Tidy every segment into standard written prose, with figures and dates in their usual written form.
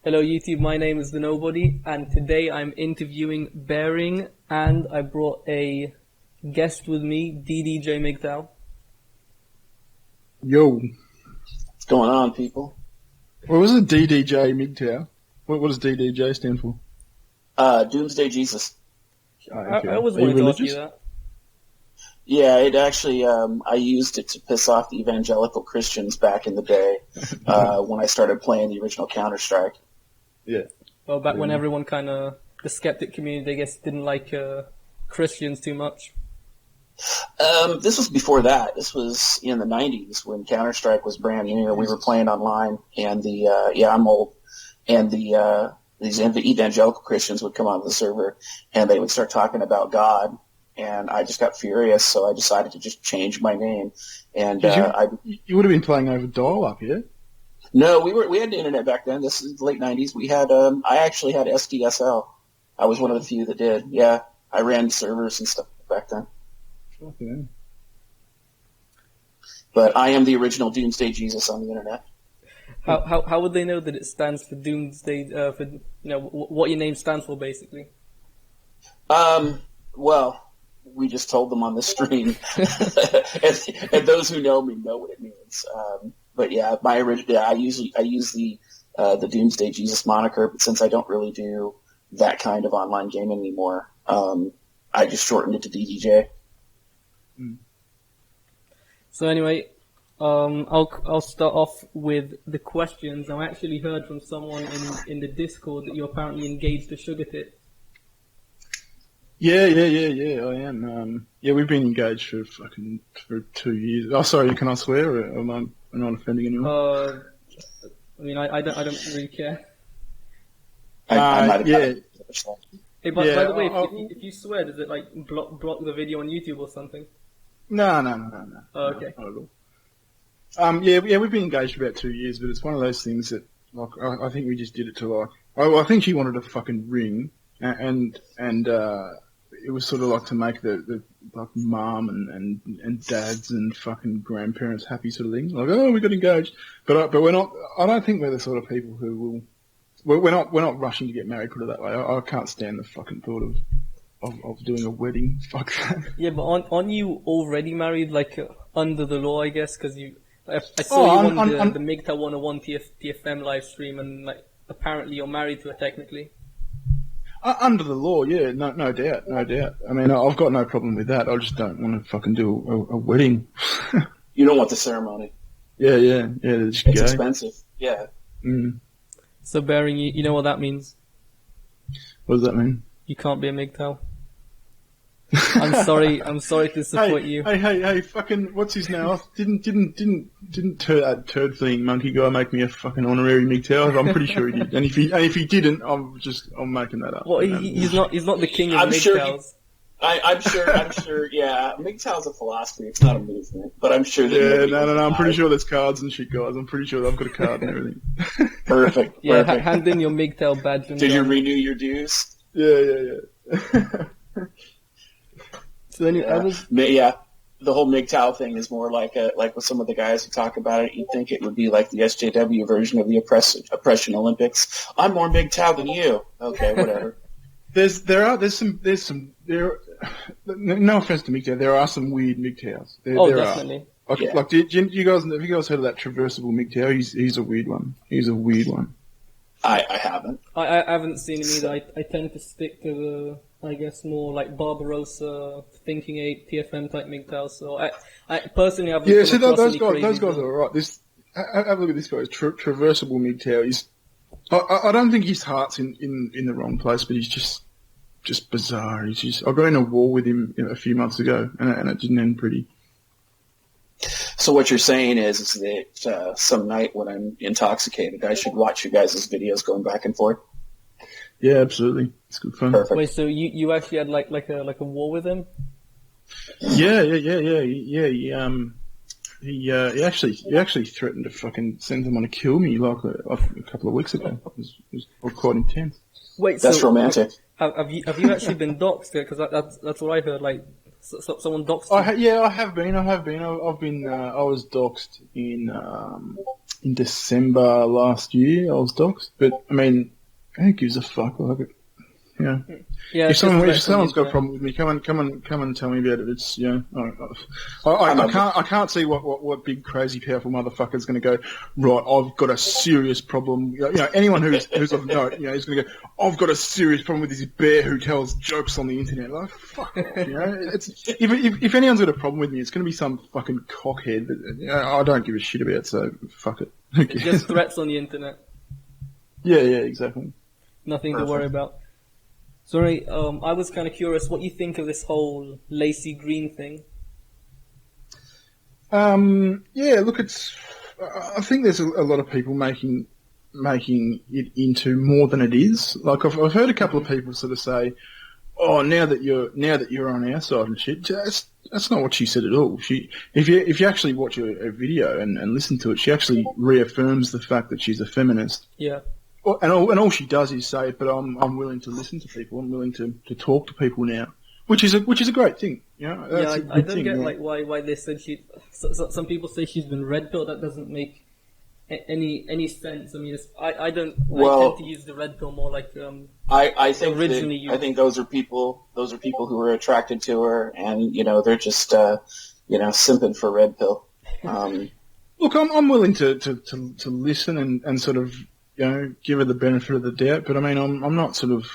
Hello YouTube, my name is The Nobody, and today I'm interviewing Bearing, and I brought a guest with me, DDJ MGTOW. Yo. What's going on, people? What was it, DDJ MGTOW? What does DDJ stand for? Doomsday Jesus. Oh, okay. I always wanted to ask you that. Yeah, it actually, I used it to piss off the evangelical Christians back in the day, when I started playing the original Counter-Strike. Yeah. Well, back when everyone the skeptic community, I guess, didn't like Christians too much. This was before that. This was in the 90s when Counter-Strike was brand new. We were playing online, and I'm old, and these evangelical Christians would come onto the server, and they would start talking about God, and I just got furious, so I decided to just change my name. And you would have been playing over dial-up, yeah? No, we had the internet back then. This is the late 90s. We had I actually had SDSL. I was one of the few that did. Yeah, I ran servers and stuff back then. Okay. But I am the original Doomsday Jesus on the internet. How would they know that it stands for Doomsday? For what your name stands for, basically. Well, we just told them on the stream, and those who know me know what it means. But yeah, I use the Doomsday Jesus moniker, but since I don't really do that kind of online gaming anymore, I just shortened it to DDJ. So anyway, I'll start off with the questions. I actually heard from someone in the Discord that you're apparently engaged to Sugar Tit. Yeah, I am. We've been engaged for 2 years. Oh, sorry, can I swear? Or am I not offending anyone? I mean, I don't really care. Yeah. Hey, by the way, if you swear, does it like block the video on YouTube or something? No. Oh, okay. Not at all. Yeah, we've been engaged for about 2 years, but it's one of those things that, like, I think we just did it to, like, I think she wanted a fucking ring, and it was sort of like to make the like mum and dads and fucking grandparents happy sort of thing. Like, oh, we got engaged, but we're not. I don't think we're the sort of people who will. We're not rushing to get married. Put it that way. I can't stand the fucking thought of doing a wedding. Fuck that. Yeah, but aren't you already married, like under the law, I guess? Because I saw you on the MGTOW 101 TFM live stream, and like apparently you're married to her technically. Under the law, yeah, no doubt. I mean, I've got no problem with that. I just don't want to fucking do a wedding. You don't want the ceremony. Yeah. It's expensive. Yeah. Mm. So, Bearing, you know what that means? What does that mean? You can't be a MGTOW. I'm sorry to disappoint you. Hey, fucking, what's his name? Didn't turd thing monkey guy make me a fucking honorary MGTOW? I'm pretty sure he did. And if he didn't, I'm making that up. Well, he's not the king of MGTOWs. I'm sure, yeah. MGTOW's a philosophy, it's not a movement, but I'm sure that... Yeah, no, I'm pretty sure there's cards and shit, guys. I'm pretty sure I've got a card and everything. Perfect. Yeah, hand in your MGTOW badge. Did you renew your dues? Yeah. So any others? Yeah, the whole MGTOW thing is more like with some of the guys who talk about it, you'd think it would be like the SJW version of the oppression Olympics. I'm more MGTOW than you. Okay, whatever. No offense to MGTOW, there are some weird MGTOWs. There definitely. Are. Like, have you guys heard of that traversable MGTOW? He's a weird one. I haven't. I haven't seen him either. I tend to stick to the, I guess, more like Barbarossa, Thinking 8, TFM type MGTOW. So I personally haven't. Yeah, so those guys are alright. Have a look at this guy. Traversable MGTOW. I don't think his heart's in the wrong place, but he's just bizarre. I got in a war with him a few months ago, and it didn't end pretty. So what you're saying is that some night when I'm intoxicated, I should watch you guys' videos going back and forth? Yeah, absolutely. It's good fun. Perfect. Wait, so you actually had like a war with him? Yeah. He actually threatened to fucking send someone to kill me like a couple of weeks ago. It was quite intense. Wait, that's romantic. Have you actually been doxxed? Because that's what I heard. Like someone doxxed you. I have been. I was doxxed in in December last year. I was doxxed, but I mean, who gives a fuck? Like, yeah. Yeah, if someone's got a problem with me, come and tell me about it. It's I can't see what big crazy powerful motherfucker's going to go, right, I've got a serious problem. Anyone who's of note, is going to go, I've got a serious problem with this bear who tells jokes on the internet. Like, fuck off, it's if anyone's got a problem with me, it's going to be some fucking cockhead that I don't give a shit about. So fuck it. Just threats on the internet. Yeah, exactly. Nothing to worry about. Sorry, I was kind of curious what you think of this whole Laci Green thing. Look, I think there's a lot of people making it into more than it is. Like I've heard a couple of people sort of say, "Oh, now that you're on our side and shit," that's not what she said at all. If you actually watch a video and listen to it, she actually reaffirms the fact that she's a feminist. Yeah. And all she does is say, "But I'm willing to listen to people. I'm willing to talk to people now," which is a great thing. I don't get like why they said she. Some people say she's been red pill. That doesn't make any sense. I mean, I don't. I tend to use the red pill more like I think originally used. I think those are people who are attracted to her, and they're just simping for red pill. Look, I'm willing to listen and sort of. Give her the benefit of the doubt, but I mean, I'm not sort of,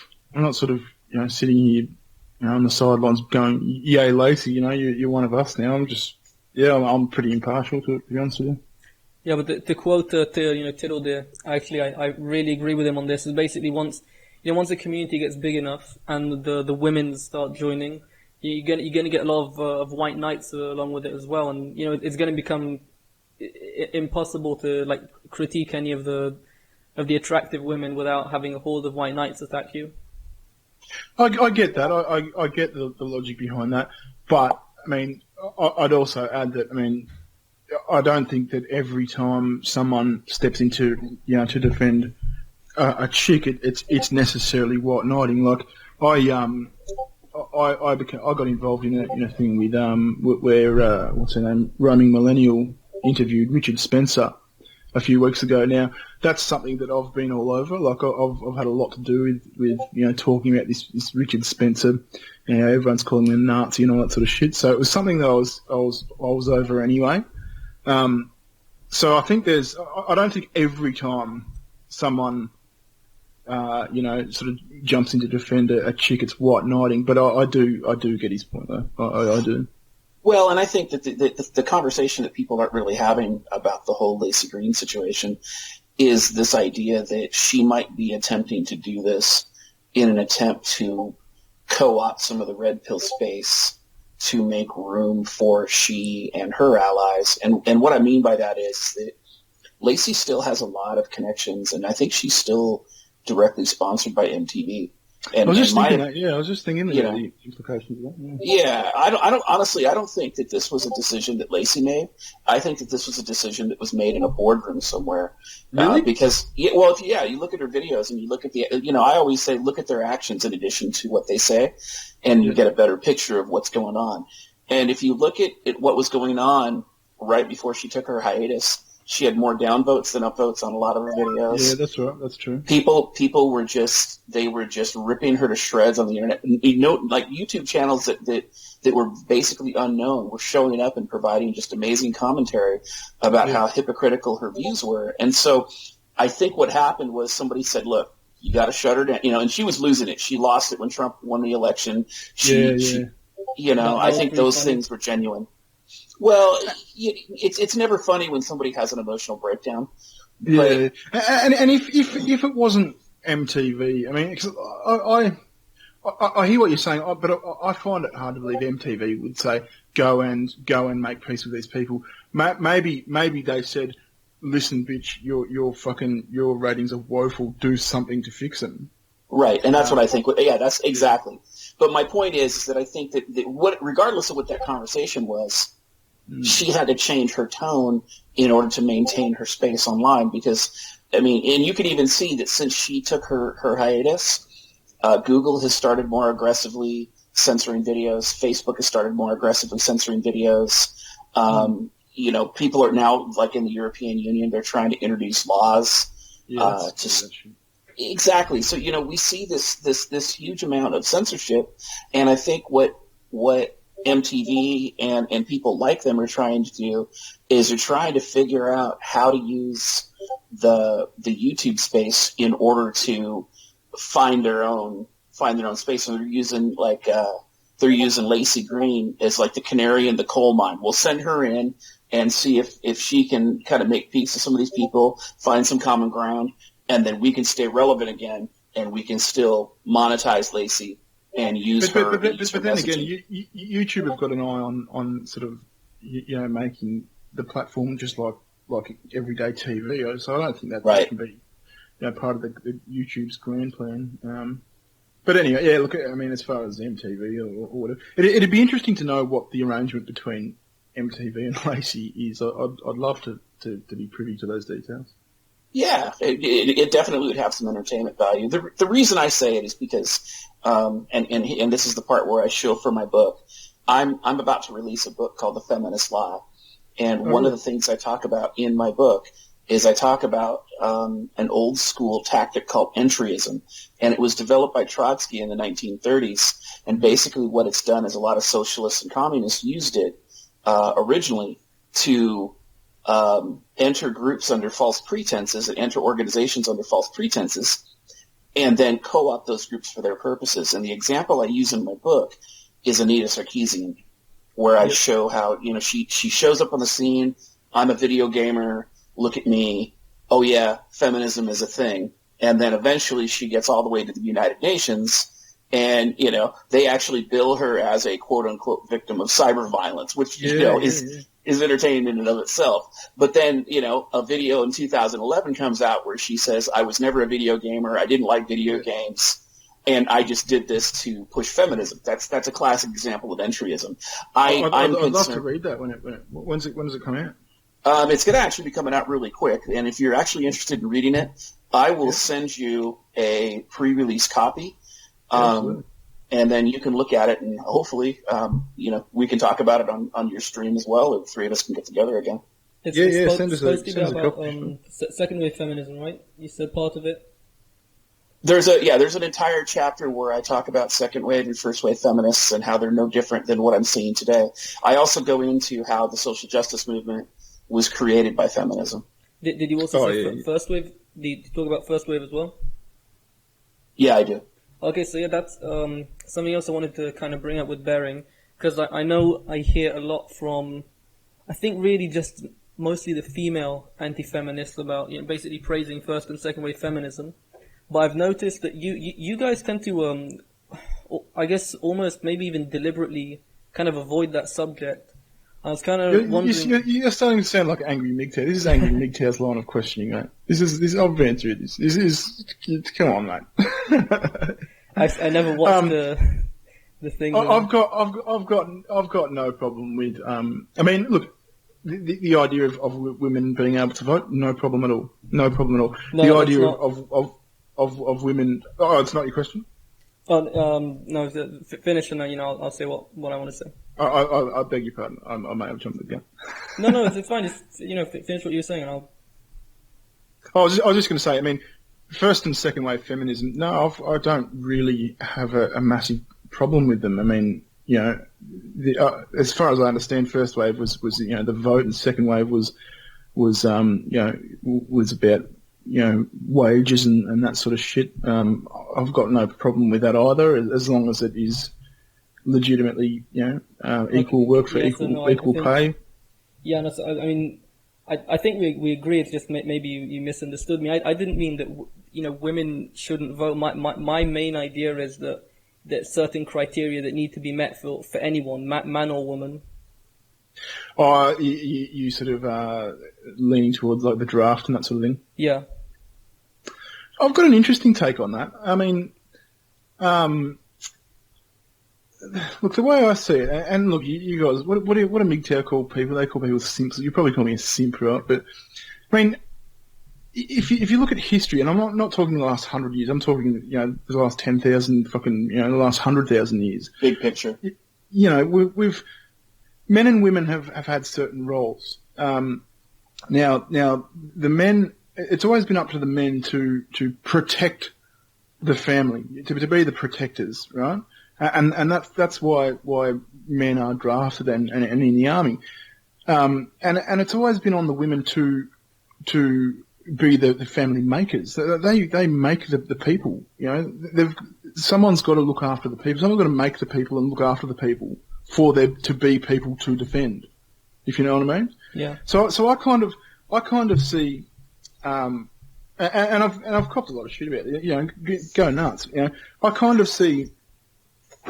sitting here, on the sidelines going, "Yay, Laci, you're one of us now." I'm pretty impartial to it, to be honest with you. Yeah, but to quote Tittle there, actually, I really agree with him on this. Is basically once a community gets big enough and the women start joining, you're gonna get a lot of white knights along with it as well, and it's gonna become impossible to like critique any of the attractive women without having a horde of white knights attack you. I get that. I get the logic behind that. But, I mean, I'd also add that, I mean, I don't think that every time someone steps into, to defend a chick, it's necessarily white knighting. Like, I got involved in a thing with, where, what's her name, Roaming Millennial interviewed Richard Spencer a few weeks ago. Now, that's something that I've been all over. Like, I've had a lot to do with talking about this Richard Spencer. Everyone's calling him a Nazi and all that sort of shit. So it was something that I was over anyway. So I think I don't think every time someone, sort of jumps in to defend a chick, it's white knighting. But I do get his point though. I do. Well, and I think that the conversation that people aren't really having about the whole Laci Green situation is this idea that she might be attempting to do this in an attempt to co-opt some of the red pill space to make room for she and her allies. And what I mean by that is that Laci still has a lot of connections, and I think she's still directly sponsored by MTV. And, I was just thinking that. Yeah, I was just thinking the implications of that. Yeah, I don't think that this was a decision that Laci made. I think that this was a decision that was made in a boardroom somewhere. Really? Because you look at her videos and you look at I always say look at their actions in addition to what they say, and you get a better picture of what's going on. And if you look at what was going on right before she took her hiatus, she had more downvotes than upvotes on a lot of her videos. Yeah, that's right. That's true. People were just ripping her to shreds on the internet. Like YouTube channels that were basically unknown were showing up and providing just amazing commentary about how hypocritical her views were. And so I think what happened was somebody said, look, you got to shut her down. And she was losing it. She lost it when Trump won the election. I think those things were genuine. Well, it's never funny when somebody has an emotional breakdown. Yeah, and if it wasn't MTV, I mean, cause I hear what you're saying, but I find it hard to believe MTV would say go and make peace with these people. Maybe they said, listen, bitch, your ratings are woeful. Do something to fix them. Right, and that's what I think. Yeah, that's exactly. But my point is that I think that regardless of what that conversation was, she had to change her tone in order to maintain her space online because, I mean, and you can even see that since she took her hiatus, Google has started more aggressively censoring videos. Facebook has started more aggressively censoring videos. people are now, like in the European Union, they're trying to introduce laws. Exactly. So, we see this huge amount of censorship, and I think what MTV and people like them are trying to do is they're trying to figure out how to use the YouTube space in order to find their own space. And they're using Laci Green as like the canary in the coal mine. We'll send her in and see if she can kind of make peace with some of these people, find some common ground, and then we can stay relevant again, and we can still monetize Laci and use her. But then again, YouTube have got an eye on sort of making the platform just like everyday TV. So I don't think that can be part of the YouTube's grand plan. But anyway, yeah. Look, I mean, as far as MTV or whatever, it'd be interesting to know what the arrangement between MTV and Laci is. I'd love to be privy to those details. Yeah, it definitely would have some entertainment value. The reason I say it is because, and this is the part where I show for my book, I'm about to release a book called The Feminist Lie, and one of the things I talk about in my book is I talk about an old school tactic called entryism, and it was developed by Trotsky in the 1930s, and basically what it's done is a lot of socialists and communists used it originally to enter groups under false pretenses and enter organizations under false pretenses, and then co-opt those groups for their purposes. And the example I use in my book is Anita Sarkeesian, where I show how, she shows up on the scene. I'm a video gamer. Look at me. Oh yeah, feminism is a thing. And then eventually she gets all the way to the United Nations, and, they actually bill her as a quote unquote victim of cyber violence, which, is entertaining in and of itself. But then, a video in 2011 comes out where she says, I was never a video gamer. I didn't like video games. And I just did this to push feminism. That's a classic example of entryism. I'd love to read that when does it come out? It's going to actually be coming out really quick. And if you're actually interested in reading it, I will send you a pre-release copy. And then you can look at it, and hopefully, we can talk about it on your stream as well, or the three of us can get together again. It's supposed to be about second wave feminism, right? You said part of it. There's an entire chapter where I talk about second wave and first wave feminists and how they're no different than what I'm seeing today. I also go into how the social justice movement was created by feminism. Did you also say first wave? Did you talk about first wave as well? Yeah, I do. Okay, so that's something else I wanted to kind of bring up with Bering, because I know I hear a lot from, I think really just mostly the female anti-feminists about basically praising first and second wave feminism. But I've noticed that you guys tend to, I guess almost maybe even deliberately kind of avoid that subject. I was kind of wondering... You're starting to sound like Angry MGTOW. This is Angry MGTOW's line of questioning, mate. I've been through this. This is... Come on, mate. I never watched the thing. I've got no problem with... I mean, look, the idea of women being able to vote, no problem at all. No problem at all. No, the idea of women... Oh, it's not your question? No, finish and then, I'll say what I want to say. I beg your pardon. I may have jumped the gun. No, it's fine. Just, finish what you were saying and I'll... I was just going to say, I mean, first and second wave feminism, no, I don't really have a massive problem with them. I mean, as far as I understand, first wave was the vote, and second wave was about, wages and that sort of shit. I've got no problem with that either, as long as it is legitimately, equal work for equal pay. Yeah, no, so, I mean, I think we agree. It's just maybe you misunderstood me. I didn't mean that women shouldn't vote. My main idea is that certain criteria that need to be met for anyone, man or woman. Oh, you sort of leaning towards like the draft and that sort of thing. Yeah, I've got an interesting take on that. I mean, look, the way I see it, and look, you guys, what do MGTOW call people? They call people simps. You probably call me a simp, right? But I mean, if you look at history, and I'm not talking the last 100 years, I'm talking the last 10,000, the last 100,000 years. Big picture. We've men and women have had certain roles, Now the men. It's always been up to the men to protect the family, to be the protectors, right? And that's why men are drafted and in the army. And it's always been on the women to be the family makers. They make the people. You know, someone's got to look after the people. Someone's got to make the people and look after the people for there to be people to defend. If you know what I mean? Yeah. So I kind of see, and I've copped a lot of shit about it. You know, go nuts. You know, I kind of see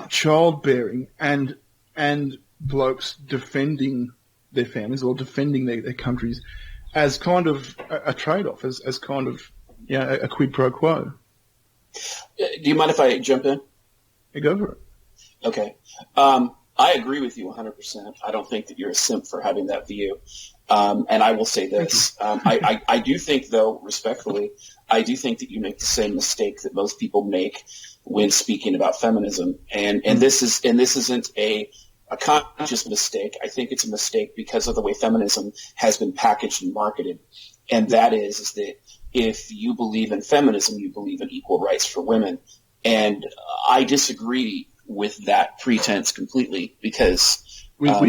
childbearing and blokes defending their families or defending their countries as kind of a trade-off, as kind of, you know, a quid pro quo. Do you mind if I jump in? Yeah, go for it. Okay. I agree with you 100%. I don't think that you're a simp for having that view. And I will say this. I do think, though, respectfully, I do think that you make the same mistake that most people make when speaking about feminism. And this isn't a conscious mistake. I think it's a mistake because of the way feminism has been packaged and marketed. And that is that if you believe in feminism, you believe in equal rights for women. And I disagree with that pretense completely because with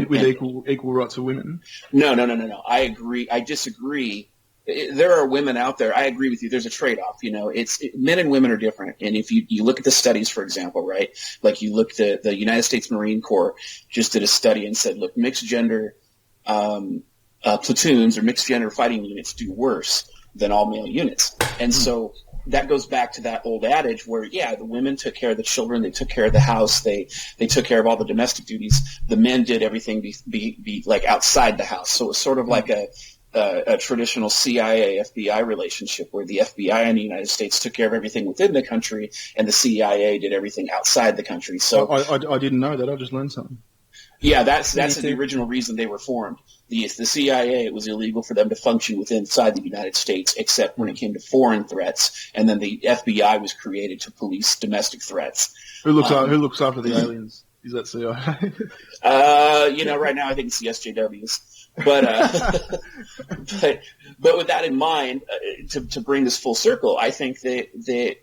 equal rights for women. No. I agree. I disagree. There are women out there. I agree with you. There's a trade-off. You know, men and women are different. And if you look at the studies, for example, right? Like you looked at the United States Marine Corps just did a study and said, look, mixed gender platoons or mixed gender fighting units do worse than all male units. And so that goes back to that old adage where, yeah, the women took care of the children, they took care of the house, they took care of all the domestic duties. The men did everything be like outside the house. So it was sort of like a traditional CIA FBI relationship where the FBI in the United States took care of everything within the country and the CIA did everything outside the country. So I didn't know that. I just learned something. Yeah, that's the original reason they were formed. The CIA, it was illegal for them to function inside the United States, except when it came to foreign threats. And then the FBI was created to police domestic threats. Who looks after the aliens? Is that CIA? Right now I think it's the SJWs. But with that in mind, to bring this full circle, I think that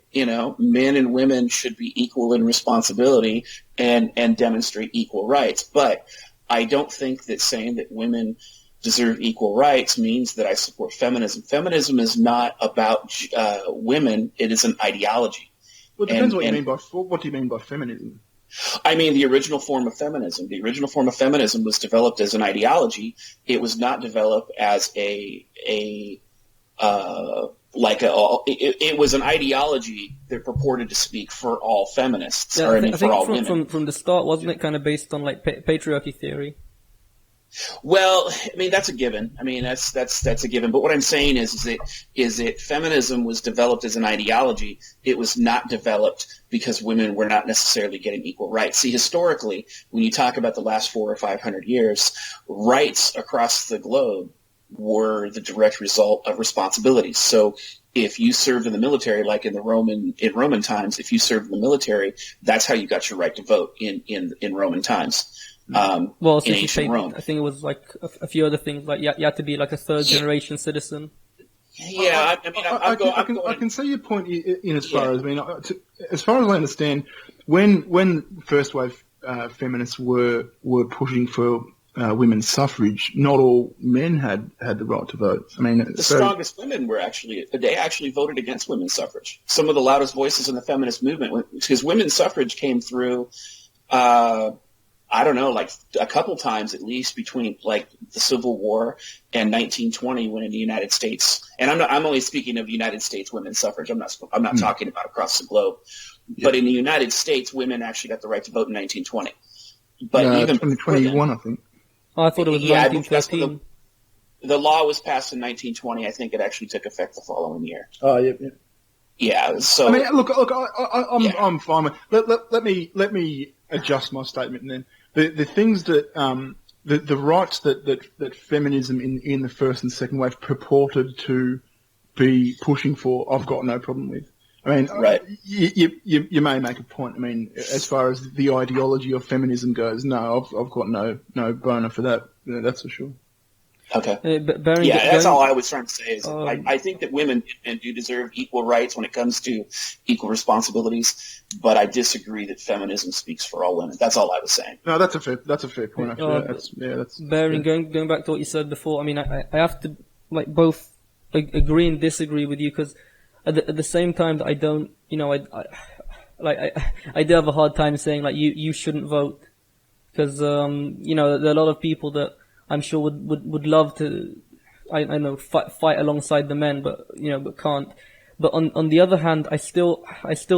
men and women should be equal in responsibility and demonstrate equal rights. But I don't think that saying that women deserve equal rights means that I support feminism. Feminism is not about women; it is an ideology. Well, it depends what do you mean by feminism? I mean, the original form of feminism. The original form of feminism was developed as an ideology. It was not developed as it was an ideology that purported to speak for all feminists, yeah, I think for all women. From the start, wasn't it kind of based on like patriarchy theory? Well, I mean, that's a given. I mean, that's a given. But what I'm saying is that feminism was developed as an ideology. It was not developed because women were not necessarily getting equal rights. See, historically, when you talk about the last 400 or 500 years, rights across the globe were the direct result of responsibilities. So if you served in the military, like in Roman times, if you served in the military, that's how you got your right to vote in Roman times. In ancient Rome. I think it was like a few other things, like you had to be like a third generation citizen. Yeah, I can see your point in as far as as far as I understand, when first wave feminists were pushing for women's suffrage, not all men had the right to vote. I mean, the strongest women they actually voted against women's suffrage. Some of the loudest voices in the feminist movement, because women's suffrage came through. I don't know, like a couple times at least between like the Civil War and 1920, when in the United States, and I'm only speaking of United States women's suffrage. I'm not talking about across the globe, but in the United States, women actually got the right to vote in 1920. But even 2021, I think. Oh, I thought it was 1913. The law was passed in 1920. I think it actually took effect the following year. Oh, yeah. Yeah. So I mean, look, I'm fine with. Let me adjust my statement, and then the things that the rights that feminism in the first and second wave purported to be pushing for, I've got no problem with. I mean, right. You may make a point. I mean, as far as the ideology of feminism goes, no, I've got no boner for that. That's for sure. Okay. Bearing, Yeah, that's all I was trying to say. Is I think that women and do deserve equal rights when it comes to equal responsibilities, but I disagree that feminism speaks for all women. That's all I was saying. No, that's a fair point. Actually, that's Bearing, going back to what you said before. I mean, I have to like both agree and disagree with you, because at the same time that I don't, I do have a hard time saying like you shouldn't vote, because there are a lot of people that I'm sure would love to, I know, fight alongside the men, but can't. But on the other hand, I still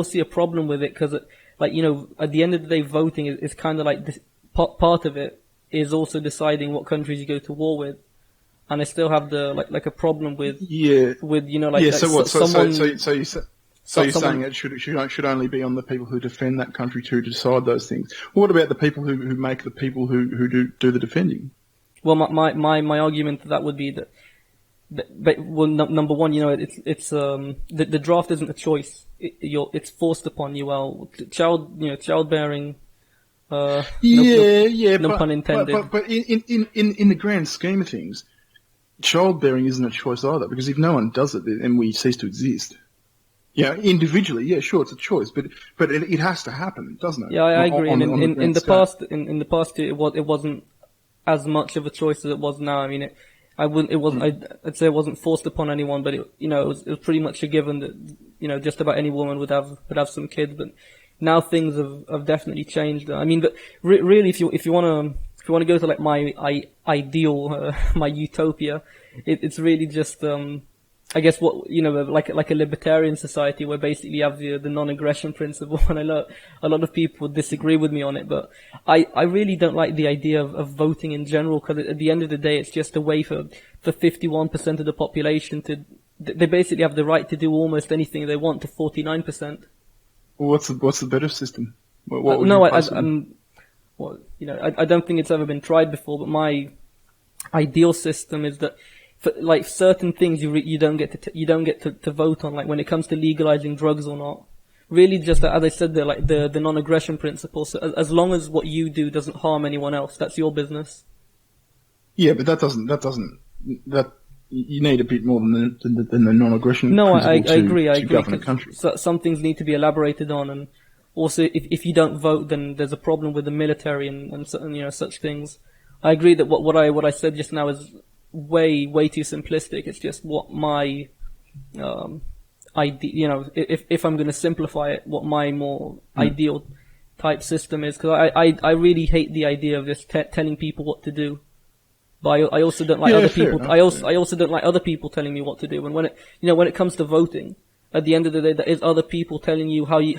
see a problem with it, because at the end of the day, voting is kind of like this, part of it is also deciding what countries you go to war with, and I still have the like a problem with So you're saying it should only be on the people who defend that country to decide those things. Well, what about the people who make the people who do the defending? Well, my argument to that would be that number one, it's the draft isn't a choice. It's forced upon you. Well, childbearing. No pun intended. But in the grand scheme of things, childbearing isn't a choice either, because if no one does it, then we cease to exist. Yeah, individually, yeah, sure, it's a choice, but it has to happen, doesn't it? Yeah, I agree. In the past, it wasn't as much of a choice as it was now. I mean, I'd say it wasn't forced upon anyone, but it was pretty much a given that, just about any woman would have some kids. But now things have definitely changed. I mean, but really, if you want to go to like my ideal, my utopia, it's really just, I guess like a libertarian society where basically you have the non-aggression principle, and I know a lot of people disagree with me on it, but I really don't like the idea of voting in general, because at the end of the day, it's just a way for 51% of the population they basically have the right to do almost anything they want to 49%. Well, what's the better system? I don't think it's ever been tried before, but my ideal system is that for like certain things you don't get to vote on, like when it comes to legalizing drugs or not. Really, just as I said there, like the non-aggression principle. So as long as what you do doesn't harm anyone else, that's your business. Yeah, but that you need a bit more than the non-aggression. No, I agree. I agree. Govern a country. So some things need to be elaborated on, and also if you don't vote, then there's a problem with the military and such things. I agree that what I said just now is way too simplistic. It's just what my if I'm going to simplify it, what my more ideal type system is, because I really hate the idea of just telling people what to do. But I also don't like other people. I also don't like other people telling me what to do. And when it comes to voting, at the end of the day, there is other people telling you how you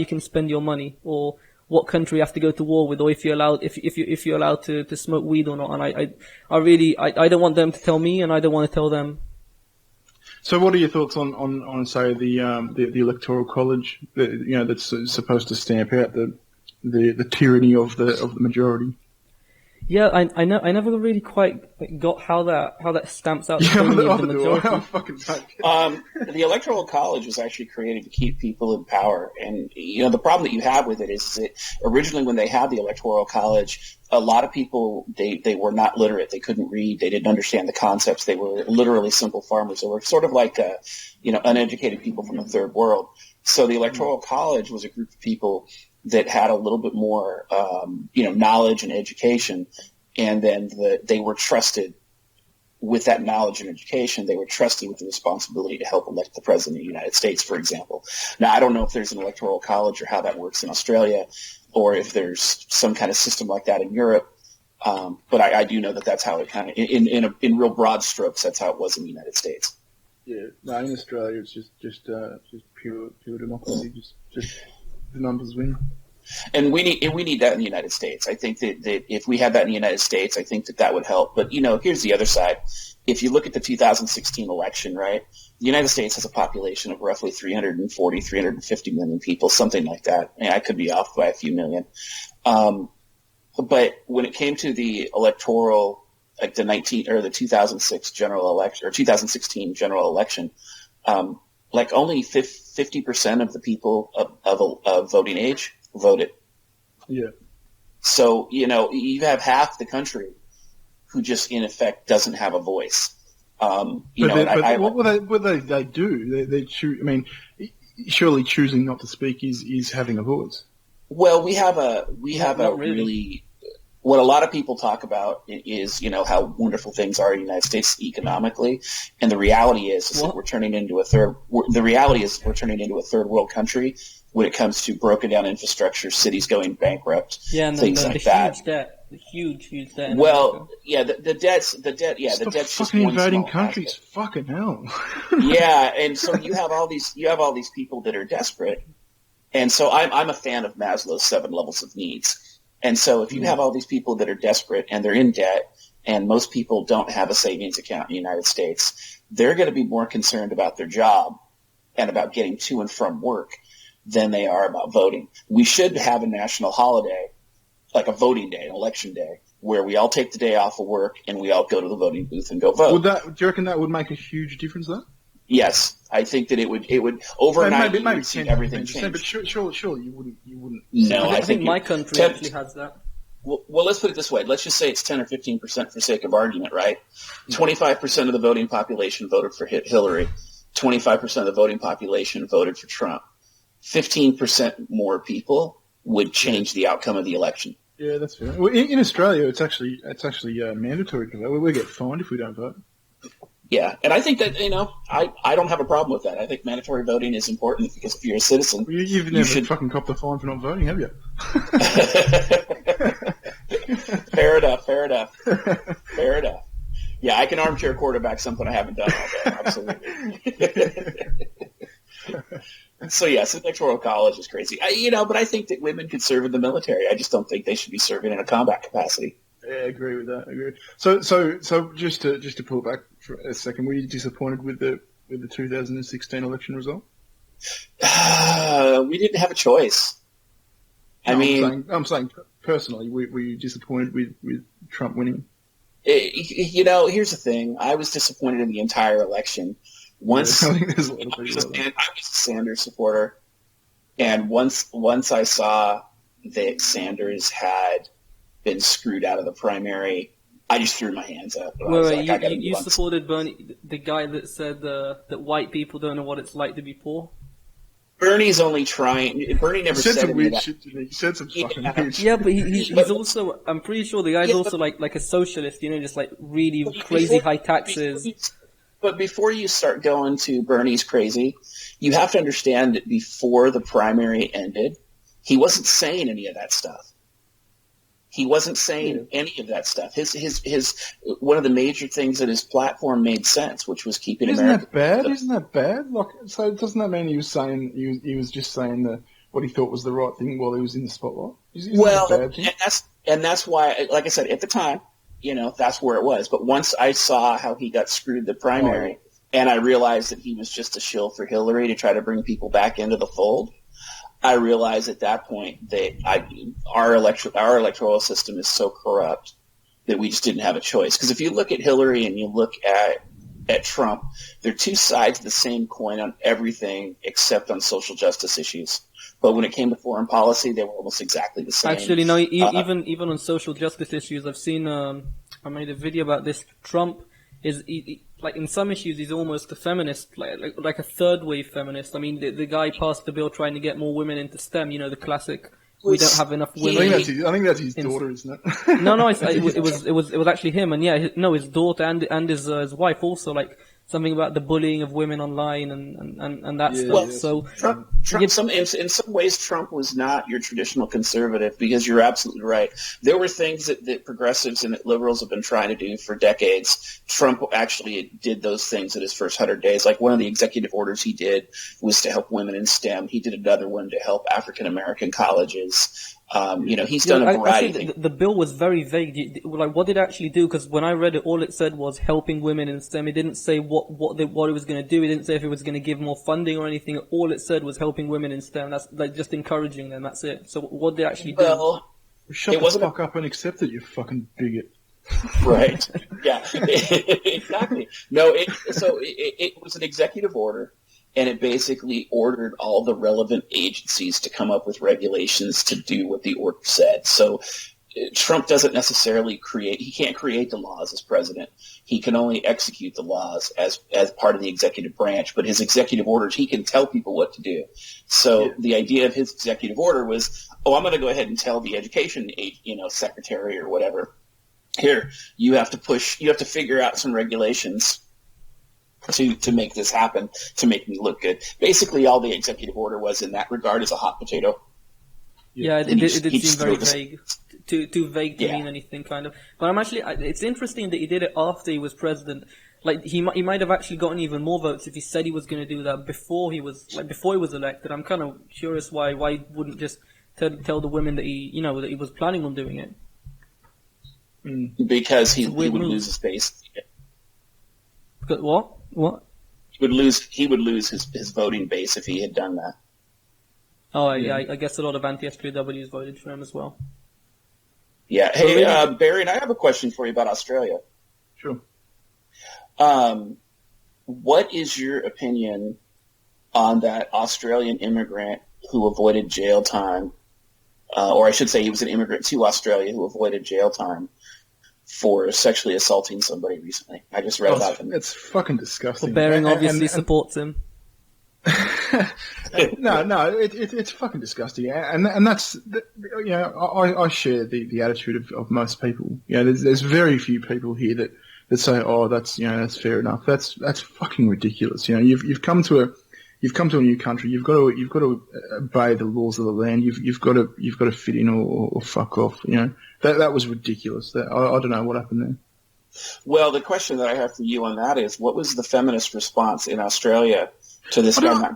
can spend your money, or what country you have to go to war with, or if you're allowed to smoke weed or not. And I don't want them to tell me, and I don't want to tell them. So, what are your thoughts on say the electoral college that's supposed to stamp out the tyranny of the majority? Yeah, I never really quite got how that stamps out the tyranny of the majority. The electoral college was actually created to keep people in power, and the problem that you have with it is that originally when they had the electoral college, a lot of people they were not literate. They couldn't read. They didn't understand the concepts. They were literally simple farmers. They were sort of like uneducated people from the third world. So the electoral college was a group of people that had a little bit more, knowledge and education, and then they were trusted with that knowledge and education. They were trusted with the responsibility to help elect the president of the United States, for example. Now, I don't know if there's an electoral college or how that works in Australia, or if there's some kind of system like that in Europe, but I do know that that's how it kind of, in real broad strokes, that's how it was in the United States. Yeah, no, in Australia it's just pure democracy, just the numbers win. And we need that in the United States. I think that if we had that in the United States, I think that would help. But, here's the other side. If you look at the 2016 election, right, the United States has a population of roughly 350 million people, something like that. And I could be off by a few million. But when it came to the electoral, like the 2006 general election or 2016 general election, like only 50% of the people of voting age voted. Yeah. So, you have half the country who just in effect doesn't have a voice. What will they do? They choose. I mean, surely choosing not to speak is having a voice. Well, we have a Not really. really what a lot of people talk about is, how wonderful things are in the United States economically, and the reality is that we're turning into a third world country when it comes to broken down infrastructure, cities going bankrupt, things like that. Huge debt. Well, yeah, the debt's just fucking one invading small countries. aspect. Fucking hell. Yeah, and so you have all these people that are desperate, and so I'm a fan of Maslow's 7 levels of needs. And so if you have all these people that are desperate and they're in debt, and most people don't have a savings account in the United States, they're going to be more concerned about their job and about getting to and from work than they are about voting. We should have a national holiday, like a voting day, an election day, where we all take the day off of work and we all go to the voting booth and go vote. Do you reckon that would make a huge difference, though? Yes, I think that it would overnight maybe see everything change. But sure, you wouldn't. No, I think my country actually has that. Well, let's put it this way. Let's just say it's 10 or 15% for sake of argument, right? 25% of the voting population voted for Hillary. 25% of the voting population voted for Trump. 15% more people would change the outcome of the election. Yeah, that's fair. Well, in Australia, it's actually mandatory to vote. We get fined if we don't vote. Yeah, and I think that, I don't have a problem with that. I think mandatory voting is important because if you're a citizen, you've never fucking copped a fine for not voting, have you? Fair enough. Yeah, I can armchair quarterback something I haven't done all day. Absolutely. So yes, electoral college is crazy. But I think that women could serve in the military. I just don't think they should be serving in a combat capacity. Yeah, I agree with that. So just to pull back for a second, were you disappointed with the 2016 election result? We didn't have a choice. I'm saying personally, were you disappointed with Trump winning? Here's the thing. I was disappointed in the entire election. I think there's a lot of people. I was a Sanders supporter, and once I saw that Sanders had been screwed out of the primary, I just threw my hands up. You supported Bernie, the guy that said that white people don't know what it's like to be poor? Bernie's only trying. Bernie never said some weird that. shit to me. He said some fucking weird shit. Yeah, but he's also, I'm pretty sure the guy's also like a socialist, just like really crazy high taxes. But before you start going to Bernie's crazy, you have to understand that before the primary ended, he wasn't saying any of that stuff. He wasn't saying any of that stuff. His one of the major things that his platform made sense, which was keeping America. Isn't that bad? So doesn't that mean he was saying he was just saying what he thought was the right thing while he was in the spotlight? And that's why, like I said, at the time, that's where it was. But once I saw how he got screwed the primary, and I realized that he was just a shill for Hillary to try to bring people back into the fold, I realized at that point that our electoral system is so corrupt that we just didn't have a choice. Because if you look at Hillary and you look at Trump, they're two sides of the same coin on everything except on social justice issues. But when it came to foreign policy, they were almost exactly the same. Actually, no. Even on social justice issues, I've seen. I made a video about this. Trump is like in some issues, he's almost a feminist, like a third wave feminist. I mean, the guy passed the bill trying to get more women into STEM. The classic. We don't have enough women. I think that's his daughter, isn't it? No, it was actually him, and his daughter and his wife also, like something about the bullying of women online and that stuff. Well, so Trump in some ways, Trump was not your traditional conservative, because you're absolutely right. There were things that progressives and that liberals have been trying to do for decades. Trump actually did those things in his first 100 days. Like one of the executive orders he did was to help women in STEM. He did another one to help African American colleges. He's done a variety of things. The bill was very vague. Like, what did it actually do? Because when I read it, all it said was helping women in STEM. It didn't say what it was going to do. It didn't say if it was going to give more funding or anything. All it said was helping women in STEM. That's like just encouraging them. That's it. So what did it actually do? Well, shut the fuck up and accept it, you fucking bigot. Right. Yeah. Exactly. No. It was an executive order. And it basically ordered all the relevant agencies to come up with regulations to do what the order said. So, Trump doesn't necessarily he can't create the laws as president. He can only execute the laws as part of the executive branch, but his executive orders, he can tell people what to do. So the idea of his executive order was, I'm going to go ahead and tell the education, secretary or whatever, here, you have to figure out some regulations to make this happen, to make me look good. Basically, all the executive order was in that regard is a hot potato. Yeah, it did seem very vague. Too vague to mean anything, kind of. But it's interesting that he did it after he was president. Like, he might have actually gotten even more votes if he said he was going to do that before he was elected. I'm kind of curious why he wouldn't just tell the women that he was planning on doing it. Because he would lose his base. Because what? He would lose his voting base if he had done that. Oh, yeah. I guess a lot of anti-SJWs voted for him as well. Yeah. Hey, Barry, and I have a question for you about Australia. Sure. What is your opinion on that Australian immigrant who avoided jail time, or I should say he was an immigrant to Australia who avoided jail time for sexually assaulting somebody recently? I just read about him. It's fucking disgusting. Well, Bering obviously supports him. No, it's fucking disgusting, and that's I share the attitude of most people. There's very few people here that say, that's fair enough. That's fucking ridiculous. You've come to a new country. You've got to obey the laws of the land. You've got to fit in or fuck off. That was ridiculous. I don't know what happened there. Well, the question that I have for you on that is, what was the feminist response in Australia to this guy?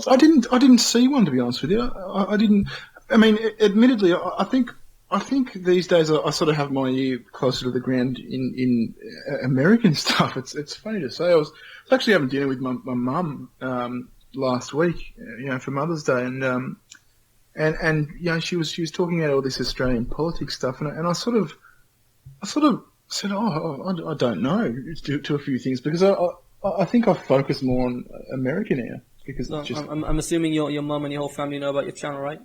I didn't see one, to be honest with you. I didn't. I mean, admittedly, I think these days I sort of have my ear closer to the ground in American stuff. It's funny to say. I was actually having dinner with my mum last week, for Mother's Day, and she was talking about all this Australian politics stuff, and I sort of said, I don't know to a few things, because I think I focus more on America now. Because I'm assuming your mum and your whole family know about your channel, right?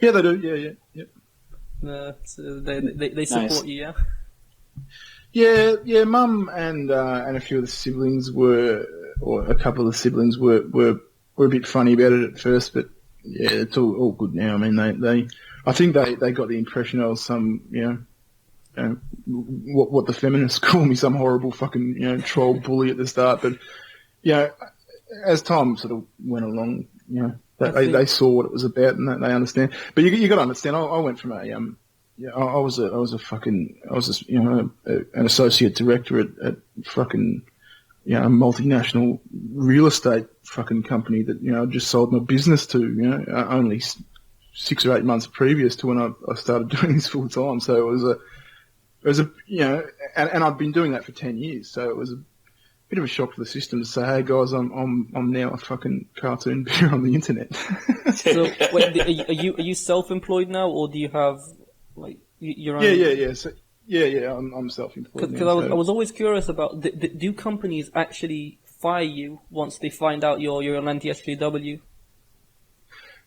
Yeah, they do. Yeah. So they support you, yeah. Yeah, mum and a few of the siblings or a couple of the siblings were a bit funny about it at first, but yeah, it's all good now. I mean, I think they got the impression I was some, what the feminists call me, some horrible fucking, troll bully at the start, but as time sort of went along, they saw what it was about and they understand. But you got to understand, I went from an associate director at fucking, a multinational real estate fucking company that, I just sold my business to, only 6 or 8 months previous to when I started doing this full time. So it was a, and I've been doing that for 10 years. So it was a bit of a shock to the system to say, hey guys, I'm now a fucking cartoon bear on the internet. So, wait, are you self-employed now, or do you have your own? Yeah. So, I'm self-employed. Because I was always curious about, do companies actually fire you once they find out you're an anti-SJW?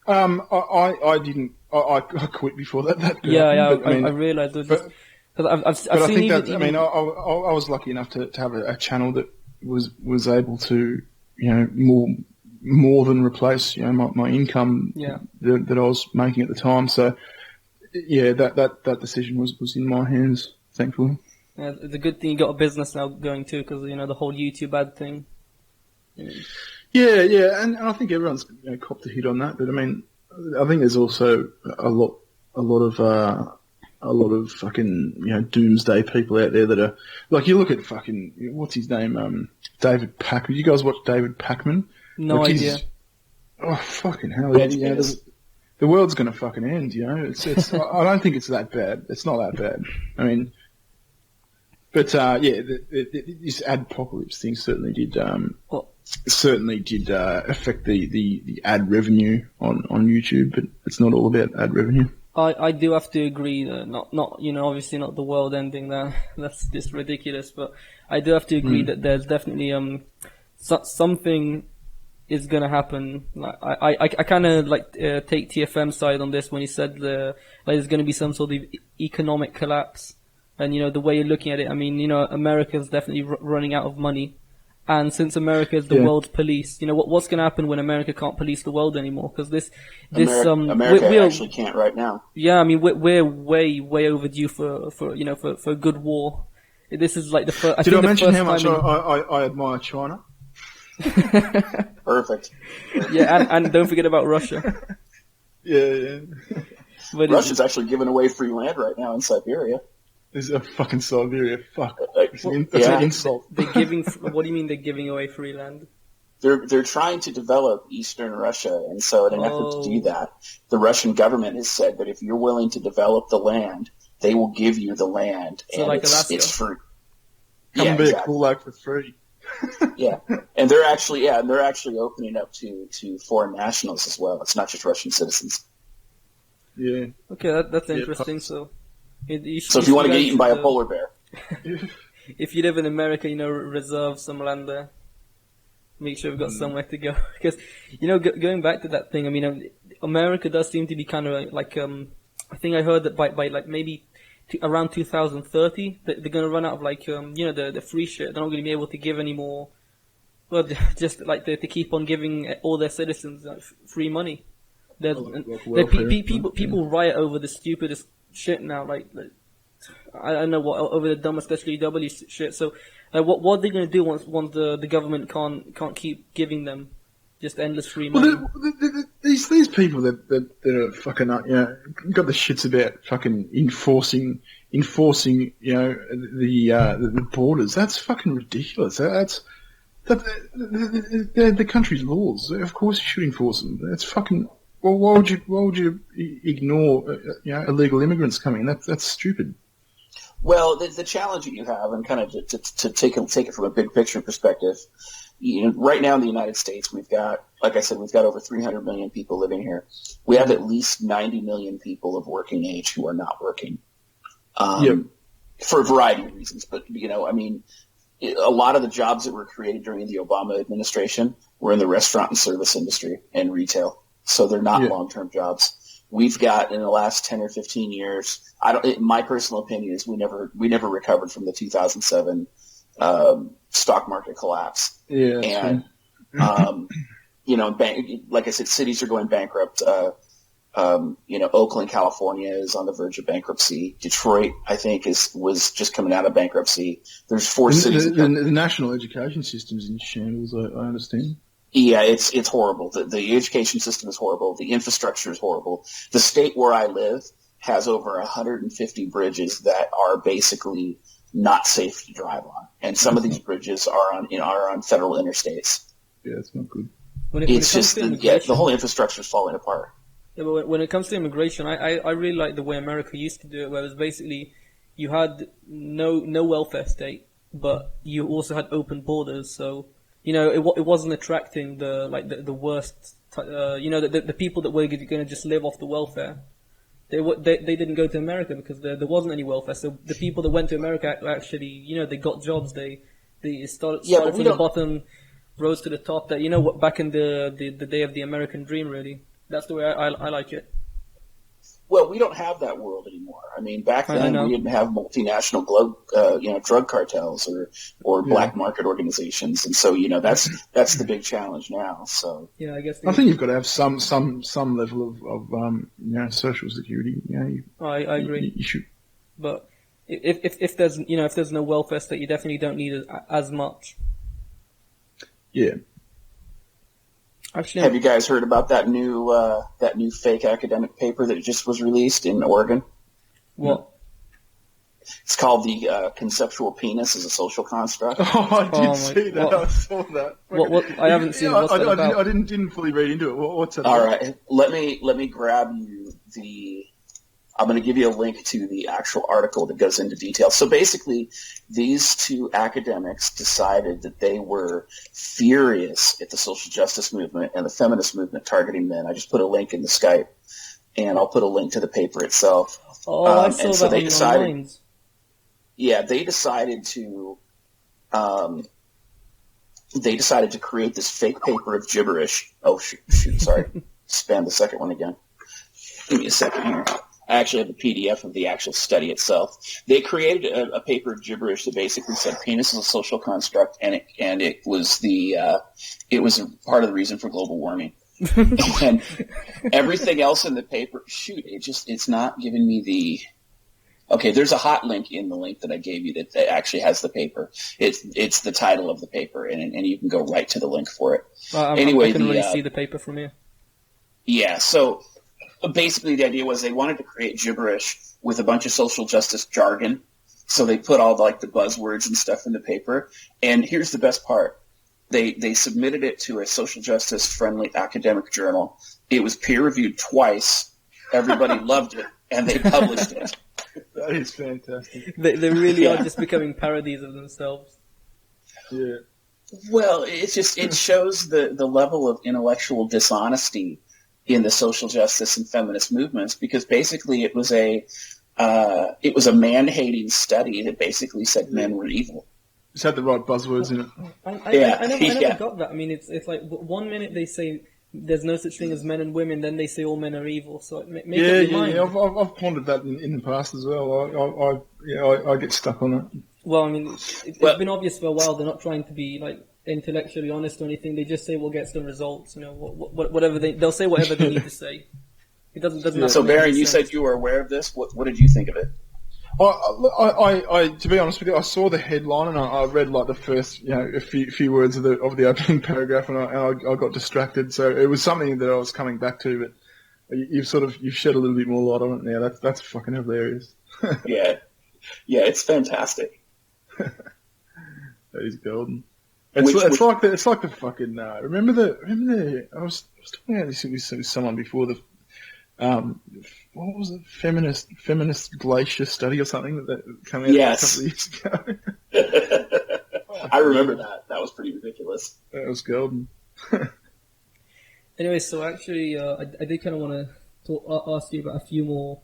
I didn't. I quit before that. I realised. Because I've seen. I was lucky enough to have a channel that was able to, more than replace, my income that I was making at the time. So, yeah, that decision was in my hands, thankfully. Yeah, it's a good thing you got a business now going too, because the whole YouTube ad thing. Yeah, and I think everyone's copped a hit on that. But I mean, I think there's also a lot of fucking doomsday people out there that are like, you look at fucking what's his name, David Packman. You guys watch David Packman? No idea. Oh fucking hell! The world's gonna fucking end. It's I don't think it's that bad. It's not that bad. I mean, but this adpocalypse thing certainly did affect the ad revenue on YouTube. But it's not all about ad revenue. I do have to agree that not obviously not the world ending, that's just ridiculous, but I do have to agree that there's definitely something is going to happen. Like, I kind of take TFM's side on this when he said there's going to be some sort of economic collapse. And, the way you're looking at it, I mean, America's definitely running out of money. And since America is the world's police, what's going to happen when America can't police the world anymore? Because America actually can't right now. Yeah, I mean, we're way overdue for a good war. This is like the first. Did I mention how much I admire China? Perfect. Yeah, and don't forget about Russia. Yeah. But Russia's actually giving away free land right now in Siberia. This is a fucking Siberia. Fuck. That's an insult. They're giving. What do you mean they're giving away free land? They're trying to develop Eastern Russia, and so in an effort to do that, the Russian government has said that if you're willing to develop the land, they will give you the land, so and like it's free. Come back, cool like for free. Yeah, and they're actually opening up to foreign nationals as well. It's not just Russian citizens. Yeah. Okay, that's interesting. So if you want to get eaten by a polar bear, if you live in America, reserve some land there. Make sure we've got somewhere to go. Because, going back to that thing, I mean, America does seem to be kind of like, I think I heard that by like maybe around 2030, they're going to run out of the free shit. They're not going to be able to give any more, well, just like to keep on giving all their citizens free money. People riot over the stupidest shit now, like I don't know what, over the dumbest SJW shit. So, what are they going to do once the government can't keep giving them just endless free money? Well, these people that are fucking got the shits about fucking enforcing the borders. That's fucking ridiculous. They're the country's laws. Of course you should enforce them. That's fucking. Well, why would you ignore illegal immigrants coming? That's stupid. Well, the challenge that you have, and kind of to take it from a big picture perspective, right now in the United States, we've got, like I said, we've got over 300 million people living here. We have at least 90 million people of working age who are not working, for a variety of reasons. But I mean, a lot of the jobs that were created during the Obama administration were in the restaurant and service industry and retail, so they're not long-term jobs. We've got in the last 10 or 15 years. My personal opinion is we never recovered from the 2007 stock market collapse. Yeah, and like I said, cities are going bankrupt. Oakland, California is on the verge of bankruptcy. Detroit, I think, was just coming out of bankruptcy. There's four cities. The national education system's in shambles. I understand. Yeah, it's horrible. The education system is horrible. The infrastructure is horrible. The state where I live has over 150 bridges that are basically not safe to drive on, and some of these bridges are on federal interstates. Yeah, it's not good. The whole infrastructure is falling apart. Yeah, but when it comes to immigration, I really like the way America used to do it, where it was basically you had no welfare state, but you also had open borders, so. It wasn't attracting the worst, the people that were going to just live off the welfare. They didn't go to America because there wasn't any welfare. So the people that went to America actually, they got jobs. They started from the bottom, rose to the top. That back in the day of the American dream, really. That's the way I like it. Well, we don't have that world anymore. I mean, back then we didn't have multinational drug cartels or black market organizations, and so that's the big challenge now. So yeah, I guess. I think you've got to have some level of social security. I agree. You should. But if there's no welfare state, you definitely don't need it as much. Yeah. Actually, have you guys heard about that new fake academic paper that just was released in Oregon? What? It's called The Conceptual Penis as a Social Construct. Oh, I did see that. I saw that. What? I haven't seen it. What's that about? I didn't fully read into it. What's that about? All right. Let me grab you I'm going to give you a link to the actual article that goes into detail. So basically, these two academics decided that they were furious at the social justice movement and the feminist movement targeting men. I just put a link in the Skype, and I'll put a link to the paper itself. Oh, I saw that they decided, online. Yeah, they decided to they decided to create this fake paper of gibberish. Oh, shoot, sorry. Spam the second one again. Give me a second here. I actually have a PDF of the actual study itself. They created a paper of gibberish that basically said penis is a social construct, and it was part of the reason for global warming. And everything else in the paper, it's not giving me the. Okay, there's a hot link in the link that I gave you that actually has the paper. It's the title of the paper, and you can go right to the link for it. Anyway, I can really see the paper from here. Yeah, so basically the idea was they wanted to create gibberish with a bunch of social justice jargon, so they put all the buzzwords and stuff in the paper. And here's the best part. They submitted it to a social justice friendly academic journal. It was peer reviewed twice. Everybody loved it, and they published it. That is fantastic. They really are just becoming parodies of themselves. Yeah. Well, it shows the level of intellectual dishonesty in the social justice and feminist movements, because basically it was a man-hating study that basically said men were evil. Just had the right buzzwords in it. I never got that. I mean, it's like 1 minute they say there's no such thing as men and women, then they say all men are evil. So make up your mind. Yeah. I've pondered that in the past as well. I get stuck on it. Well, I mean, it's been obvious for a while. They're not trying to be intellectually honest or anything. They just say what gets them results. Whatever they'll say whatever they need to say. It doesn't. Yeah. So, Baron, you said you were aware of this. What did you think of it? I to be honest with you, I saw the headline and I read the first, a few words of the opening paragraph, and I got distracted. So it was something that I was coming back to, but you've shed a little bit more light on it now. That's fucking hilarious. Yeah, it's fantastic. That is golden. It's like the fucking. Remember the I was talking about this with someone before the. What was it? Feminist glacier study or something that came out a couple of years ago. I remember that. That was pretty ridiculous. That was golden. Anyway, so actually, I did kind of want to ask you about a few more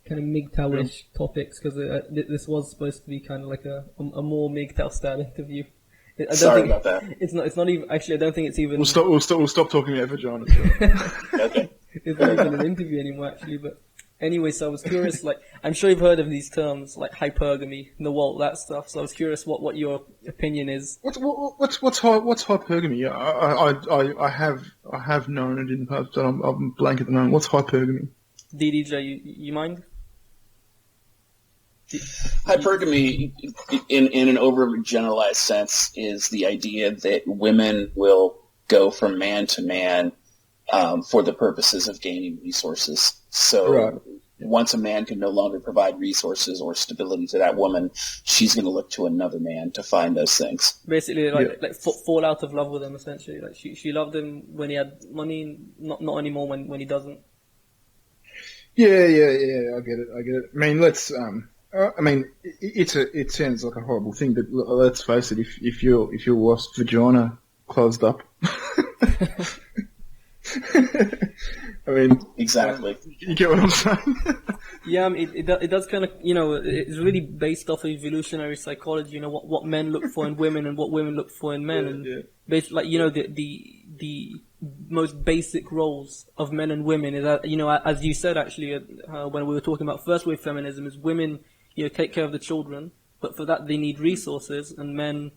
kind of MGTOW-ish topics, because this was supposed to be kind of like a more MGTOW style interview. Sorry about that. It's not even. Actually, I don't think it's even. We'll stop talking about vaginas. Okay. It's not even an interview anymore, actually. But anyway, so I was curious. I'm sure you've heard of these terms like hypergamy, Nawalt, that stuff. So I was curious what your opinion is. What's hypergamy? I have known it in the past, but I'm blank at the moment. What's hypergamy? DDJ, you mind? Hypergamy, in an overgeneralized sense, is the idea that women will go from man to man for the purposes of gaining resources. So once a man can no longer provide resources or stability to that woman, she's going to look to another man to find those things. Basically, fall out of love with him, essentially. Like she loved him when he had money, not anymore when he doesn't. Yeah, I get it. I mean, it sounds like a horrible thing, but let's face it. If your wife's vagina closed up, I mean, exactly. You get what I'm saying? Yeah, I mean, it does kind of, it's really based off of evolutionary psychology. What men look for in women and what women look for in men, the most basic roles of men and women is that, as you said actually when we were talking about first wave feminism, is women take care of the children, but for that they need resources, and men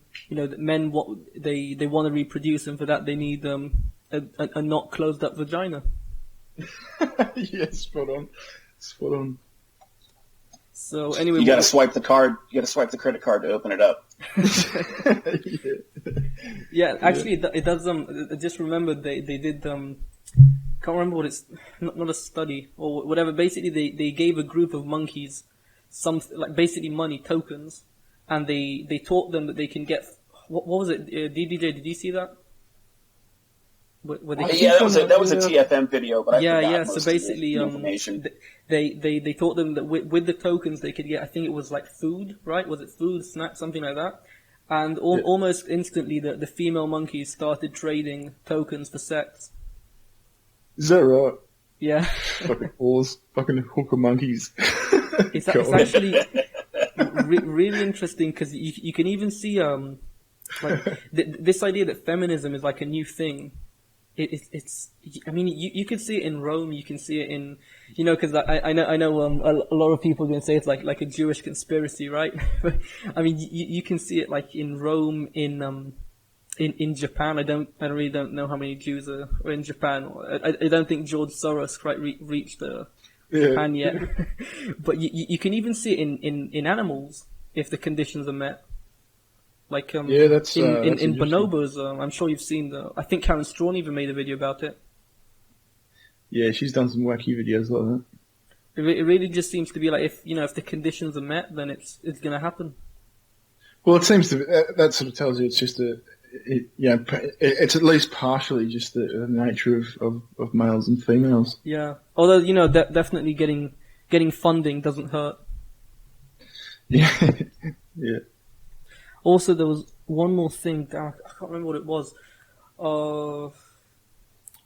what they want to reproduce, and for that they need a not closed up vagina. Yeah, spot on. So anyway, you got to swipe the card. You got to swipe the credit card to open it up. Yeah, actually, it does. I just remembered they did. Can't remember what it's. Not a study or whatever. Basically, they gave a group of monkeys basically money tokens, and they taught them that they can get. What was it? DDJ, did you see that? That was a TFM video, but I forgot most So basically, of the information. They taught them that with the tokens they could get. I think it was like food, right? Was it food, snacks, something like that? And almost instantly, the female monkeys started trading tokens for sex. Is that right? Yeah. Fucking whores, fucking hooker monkeys. It's actually really interesting, because you can even see Like this idea that feminism is like a new thing. It's. I mean, you can see it in Rome. You can see it in, because I know a lot of people are going to say it's like a Jewish conspiracy, right? I mean, you can see it like in Rome, in Japan. I really don't know how many Jews are in Japan. I don't think George Soros quite reached Japan yet. But you can even see it in animals if the conditions are met. Like that's in bonobos, I'm sure you've seen I think Karen Strawn even made a video about it. Yeah, she's done some wacky videos like that. It really just seems to be like if the conditions are met, then it's going to happen. Well, it seems to be, that sort of tells you it's just it's at least partially just the nature of males and females. Yeah, although definitely getting funding doesn't hurt. Yeah, yeah. Also, there was one more thing. I can't remember what it was.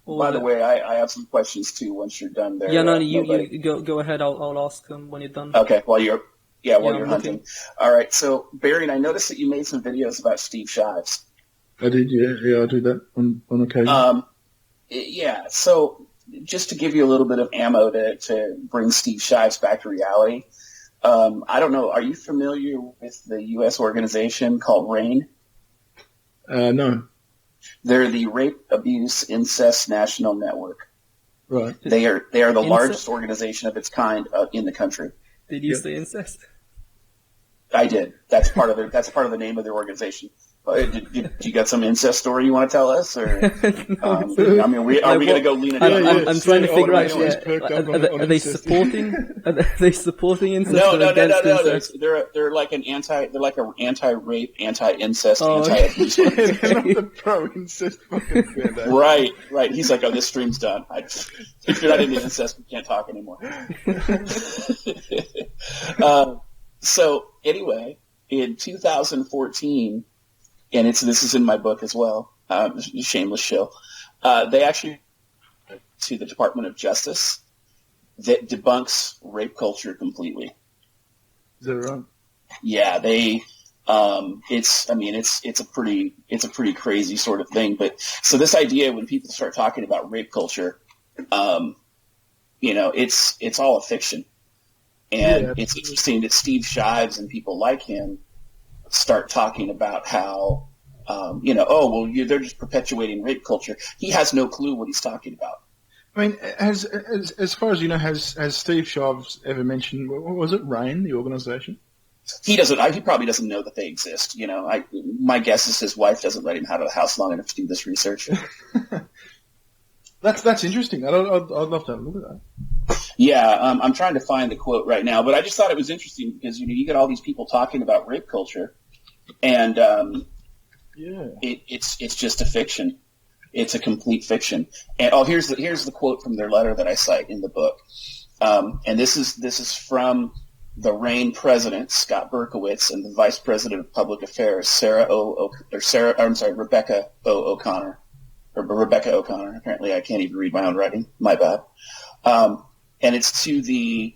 By the way, I have some questions too. Once you're done there. Yeah, no, you go ahead. I'll ask them when you're done. Okay. While you're hunting. Looking. All right. So Barry, I noticed that you made some videos about Steve Shives. I did. Yeah. I do that on occasion. Yeah. So just to give you a little bit of ammo to bring Steve Shives back to reality. I don't know. Are you familiar with the U.S. organization called RAIN? No. They're the Rape, Abuse, Incest National Network. Right. They are the largest organization of its kind in the country. Did you say incest? I did. That's part of the name of their organization. Did you got some incest story you want to tell us, or I mean, are we going to go lean it in? I'm trying to figure out. Are they supporting? Are they supporting incest? No. They're like an anti-rape, anti-incest, anti-abuse. They're not the pro-incest fucking fan. Right. He's like, oh, this stream's done. If you're not into incest, we can't talk anymore. So anyway, in 2014. And this is in my book as well, shameless shill. They actually to the Department of Justice that debunks rape culture completely. Is that right? Yeah, it's a pretty crazy sort of thing. But so this idea when people start talking about rape culture, it's all a fiction. And it's interesting that Steve Shives and people like him start talking about how, they're just perpetuating rape culture. He has no clue what he's talking about. I mean, as far as you know, has Steve Shives ever mentioned, what was it, RAIN, the organization? He doesn't. He probably doesn't know that they exist. My guess is his wife doesn't let him out of the house long enough to do this research. That's interesting. I'd love to have a look at that. Yeah, I'm trying to find the quote right now, but I just thought it was interesting because you get all these people talking about rape culture, and it's just a fiction. It's a complete fiction. And here's the quote from their letter that I cite in the book, and this is from the RAIN president Scott Berkowitz and the vice president of public affairs Rebecca O'Connor. Apparently, I can't even read my own writing. My bad. And it's to the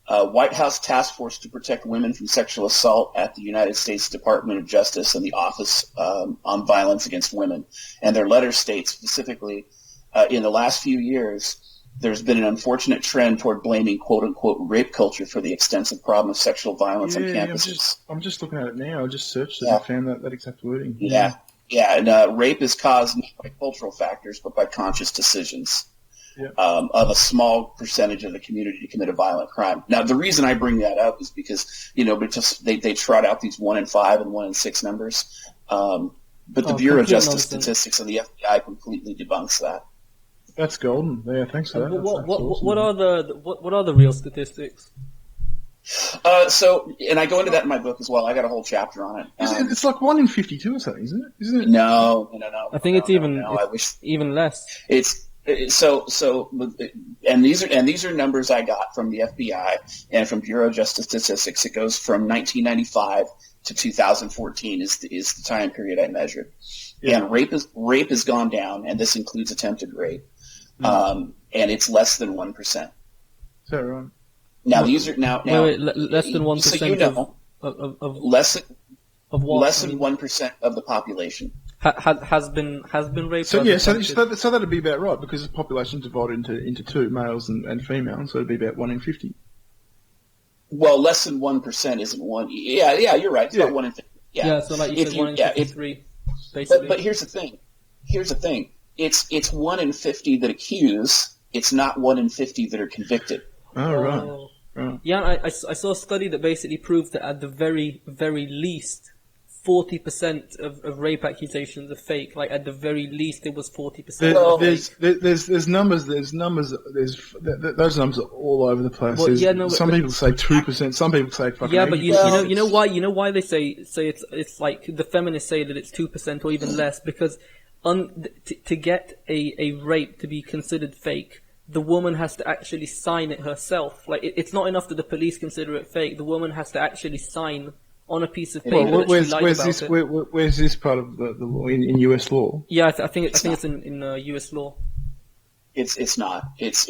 White House Task Force to Protect Women from Sexual Assault at the United States Department of Justice and the Office on Violence Against Women. And their letter states specifically, in the last few years, there's been an unfortunate trend toward blaming quote-unquote rape culture for the extensive problem of sexual violence on campuses. I'm just looking at it now. I just searched it and found that exact wording. Yeah, and rape is caused not by cultural factors, but by conscious decisions. Of a small percentage of the community to commit a violent crime. Now, the reason I bring that up is because, they trot out these 1 in 5 and 1 in 6 numbers. But the Bureau of Justice Statistics and the FBI completely debunks that. That's golden. Yeah, thanks for that. What are the real statistics? And I go into that in my book as well. I got a whole chapter on it. It's like 1 in 52 or something, isn't it? No. I think it's even less. And these are numbers I got from the FBI and from Bureau of Justice Statistics. It goes from 1995 to 2014 is the time period I measured. Yeah. And rape has gone down, and this includes attempted rape. And it's less than 1%. Is that right? Now these are now less than 1%. So of less Of what? Less than 1% of the population. Has been raped. So so that'd be about right, because the population's divided into two, males and females, so it'd be about 1 in 50. Well, less than 1% isn't one. Yeah, you're right. It's about 1 in 50. Yeah, so like you said, 1 in 53, basically. But here's the thing. It's 1 in 50 that accuse. It's not 1 in 50 that are convicted. Oh, right. Right. Yeah, I saw a study that basically proved that at the very, very least, 40% of rape accusations are fake. Like at the very least, it was 40%. There's numbers. Those numbers are all over the place. Well, some people say 2%. Some people say fucking. Yeah, but you know why they say it's like the feminists say that it's 2% or even less, because to get a rape to be considered fake, the woman has to actually sign it herself. Like it's not enough that the police consider it fake. The woman has to actually sign on a piece of paper. Well, where's this part of the law in US law? Yeah, I think it's in US law. It's not. It's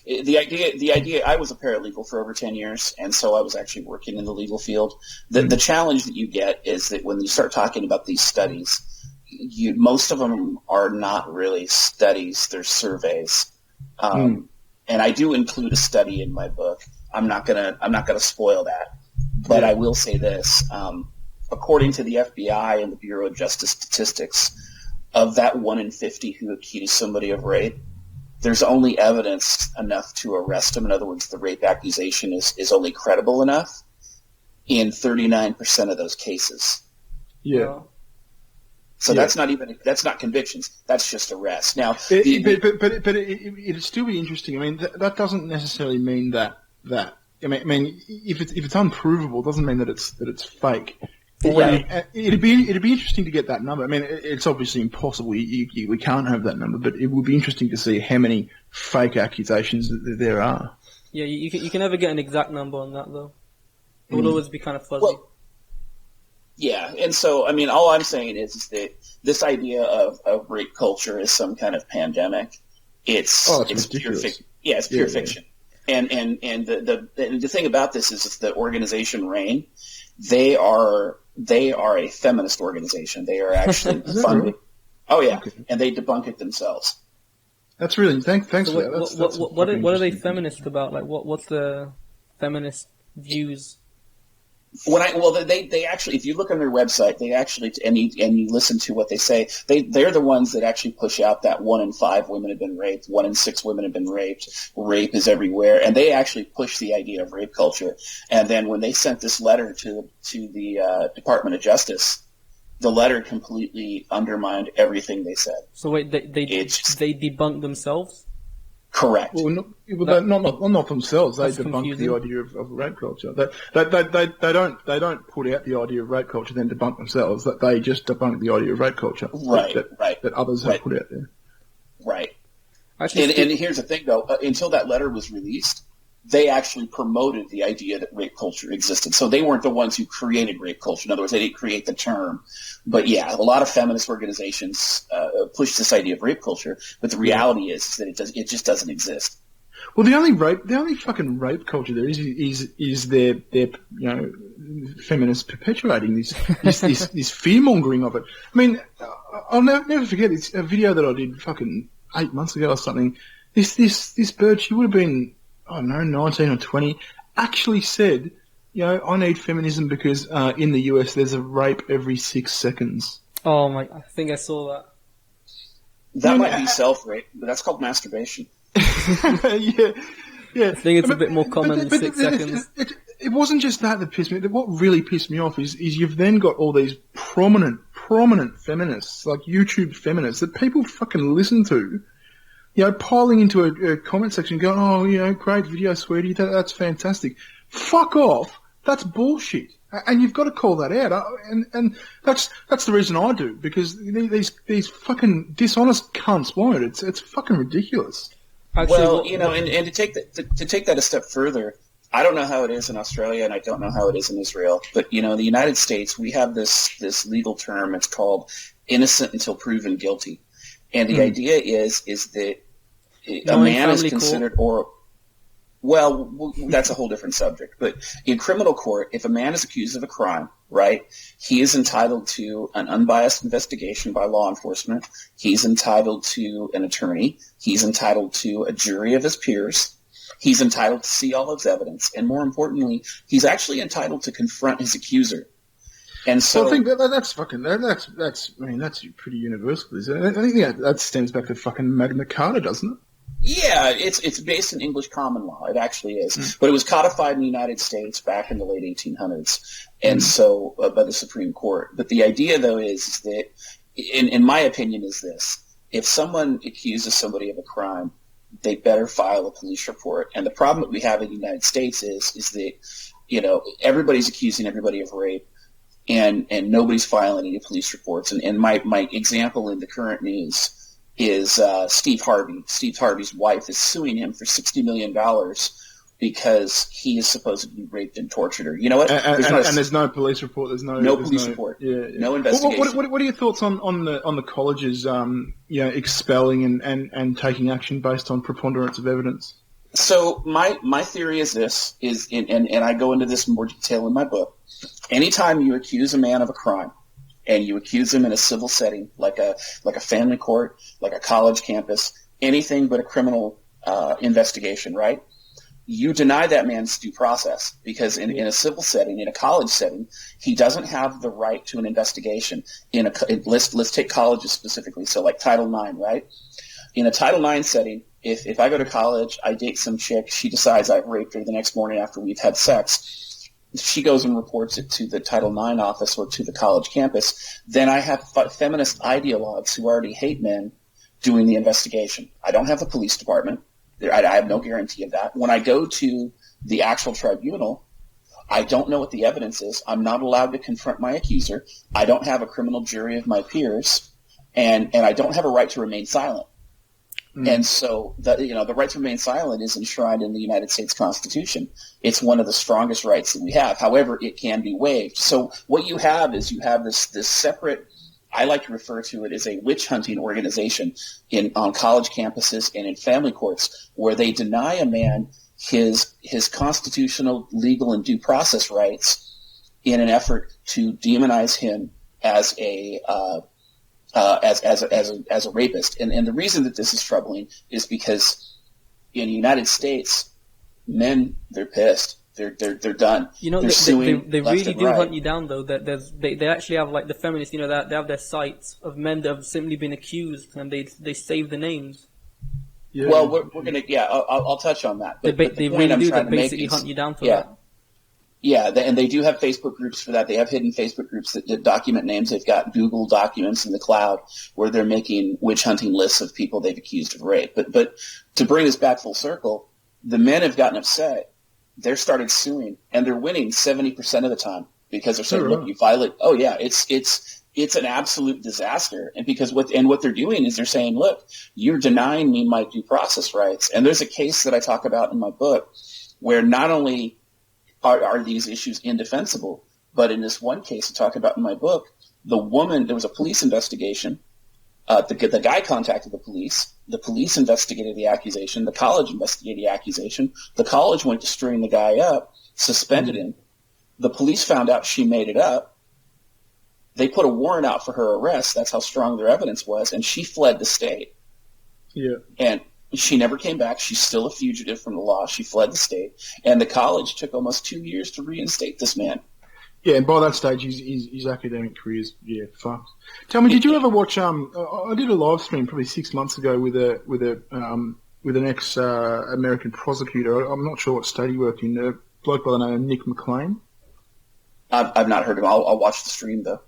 the idea. I was a paralegal for over 10 years, and so I was actually working in the legal field. The challenge that you get is that when you start talking about these studies, most of them are not really studies; they're surveys. And I do include a study in my book. I'm not gonna spoil that. But I will say this, according to the FBI and the Bureau of Justice Statistics, of that 1 in 50 who accuse somebody of rape, there's only evidence enough to arrest them. In other words, the rape accusation is only credible enough in 39% of those cases. Yeah. So that's not convictions. That's just arrest. Now, but it'd still be interesting. I mean, that doesn't necessarily mean that. I mean, if it's unprovable, it doesn't mean that it's fake. Yeah. It'd be interesting to get that number. I mean, it's obviously impossible. We can't have that number, but it would be interesting to see how many fake accusations there are. Yeah, you can never get an exact number on that though. It would always be kind of fuzzy. Well, yeah, and so I mean, all I'm saying is that this idea of rape culture is some kind of pandemic. It's pure fiction. Yeah, it's pure fiction. And the thing about this is the organization RAIN, they are a feminist organization. They are actually funded. Oh yeah, okay. And they debunk it themselves. That's really thanks so for that. What are they feminist about? Like what's the feminist views? They actually, if you look on their website, they actually, and you listen to what they say, they're the ones that actually push out that 1 in 5 women have been raped, 1 in 6 women have been raped, rape is everywhere, and they actually push the idea of rape culture. And then when they sent this letter to the Department of Justice, the letter completely undermined everything they said. So wait, they debunked themselves? Correct. Well, not themselves. They debunk the idea of rape culture. They don't put out the idea of rape culture then debunk themselves. That they just debunk the idea of rape culture. Right. That others have put out there. Right. Actually, and here's the thing, though. Until that letter was released, they actually promoted the idea that rape culture existed. So they weren't the ones who created rape culture. In other words, they didn't create the term. But yeah, a lot of feminist organizations push this idea of rape culture. But the reality is that it just doesn't exist. Well, the only fucking rape culture there is their feminists perpetuating this fear mongering of it. I mean, I'll never forget it's a video that I did fucking 8 months ago or something. This bird, she would have been, I don't know, 19 or 20, actually said, I need feminism because in the US there's a rape every 6 seconds. Oh my, I think I saw that. That might be self-rape, but that's called masturbation. yeah. I think it's a bit more common than 6 seconds. It wasn't just that pissed me. What really pissed me off is you've then got all these prominent feminists, like YouTube feminists, that people fucking listen to, piling into a comment section going, oh, great video, sweetie, that's fantastic. Fuck off. That's bullshit. And you've got to call that out. And that's the reason I do, because these fucking dishonest cunts won't. It's fucking ridiculous. Actually, and to take that a step further, I don't know how it is in Australia, and I don't know how it is in Israel, but in the United States, we have this legal term. It's called innocent until proven guilty, and the idea is that a man is considered Well, that's a whole different subject. But in criminal court, if a man is accused of a crime, right, he is entitled to an unbiased investigation by law enforcement. He's entitled to an attorney. He's entitled to a jury of his peers. He's entitled to see all of his evidence. And more importantly, he's actually entitled to confront his accuser. And so, I think that's pretty universal, isn't it? I think that stems back to fucking Magna Carta, doesn't it? Yeah, it's based in English common law. It actually is. But it was codified in the United States back in the late 1800s, and so by the Supreme Court. But the idea, though, is that, in my opinion, is this: if someone accuses somebody of a crime, they better file a police report. And the problem that we have in the United States is that, you know, everybody's accusing everybody of rape, and nobody's filing any police reports. And my example in the current news is Steve Harvey. Steve Harvey's wife is suing him for $60 million because he is supposedly raped and tortured her. You know what? And there's no police report. There's no police report. Yeah. No investigation. What are your thoughts on the colleges, expelling and taking action based on preponderance of evidence? So my theory is this: and I go into this in more detail in my book. Anytime you accuse a man of a crime, and you accuse him in a civil setting, like a family court, like a college campus, anything but a criminal investigation, right? You deny that man's due process because in a civil setting, in a college setting, he doesn't have the right to an investigation. Let's take colleges specifically, so like Title IX, right? In a Title IX setting, if I go to college, I date some chick, she decides I've raped her the next morning after we've had sex, she goes and reports it to the Title IX office or to the college campus, then I have feminist ideologues who already hate men doing the investigation. I don't have a police department. I have no guarantee of that. When I go to the actual tribunal, I don't know what the evidence is. I'm not allowed to confront my accuser. I don't have a criminal jury of my peers, and I don't have a right to remain silent. And so the right to remain silent is enshrined in the United States Constitution. It's one of the strongest rights that we have. However, it can be waived. So what you have is this separate, I like to refer to it as a witch hunting organization on college campuses and in family courts, where they deny a man his constitutional, legal, and due process rights in an effort to demonize him as a rapist. And the reason that this is troubling is because in the United States, men, they're pissed. They're done. You know, they really do hunt you down, though. They actually have, like, the feminists, you know, they have their sites of men that have simply been accused, and they save the names. Yeah. Well, we're gonna, I'll touch on that. But they really do that, basically hunt you down for that. Yeah, and they do have Facebook groups for that. They have hidden Facebook groups that document names. They've got Google documents in the cloud where they're making witch hunting lists of people they've accused of rape. But to bring this back full circle, the men have gotten upset. They're started suing, and they're winning 70% of the time because they're saying, "Look, you violate." Oh yeah, it's an absolute disaster. And because what they're doing is they're saying, "Look, you're denying me my due process rights." And there's a case that I talk about in my book where not only are these issues indefensible, but in this one case I talk about in my book, there was a police investigation. The guy contacted the police investigated the accusation, the college investigated the accusation, the college went to string the guy up, suspended him, the police found out she made it up, they put a warrant out for her arrest, that's how strong their evidence was, and she fled the state. Yeah. And she never came back. She's still a fugitive from the law. She fled the state. And the college took almost 2 years to reinstate this man. Yeah, and by that stage, his academic career's fucked. Tell me, did you ever watch? I did a live stream probably 6 months ago with an ex-American prosecutor. I'm not sure what state he worked in. A bloke by the name of Nick McLean. I've not heard of him. I'll watch the stream though.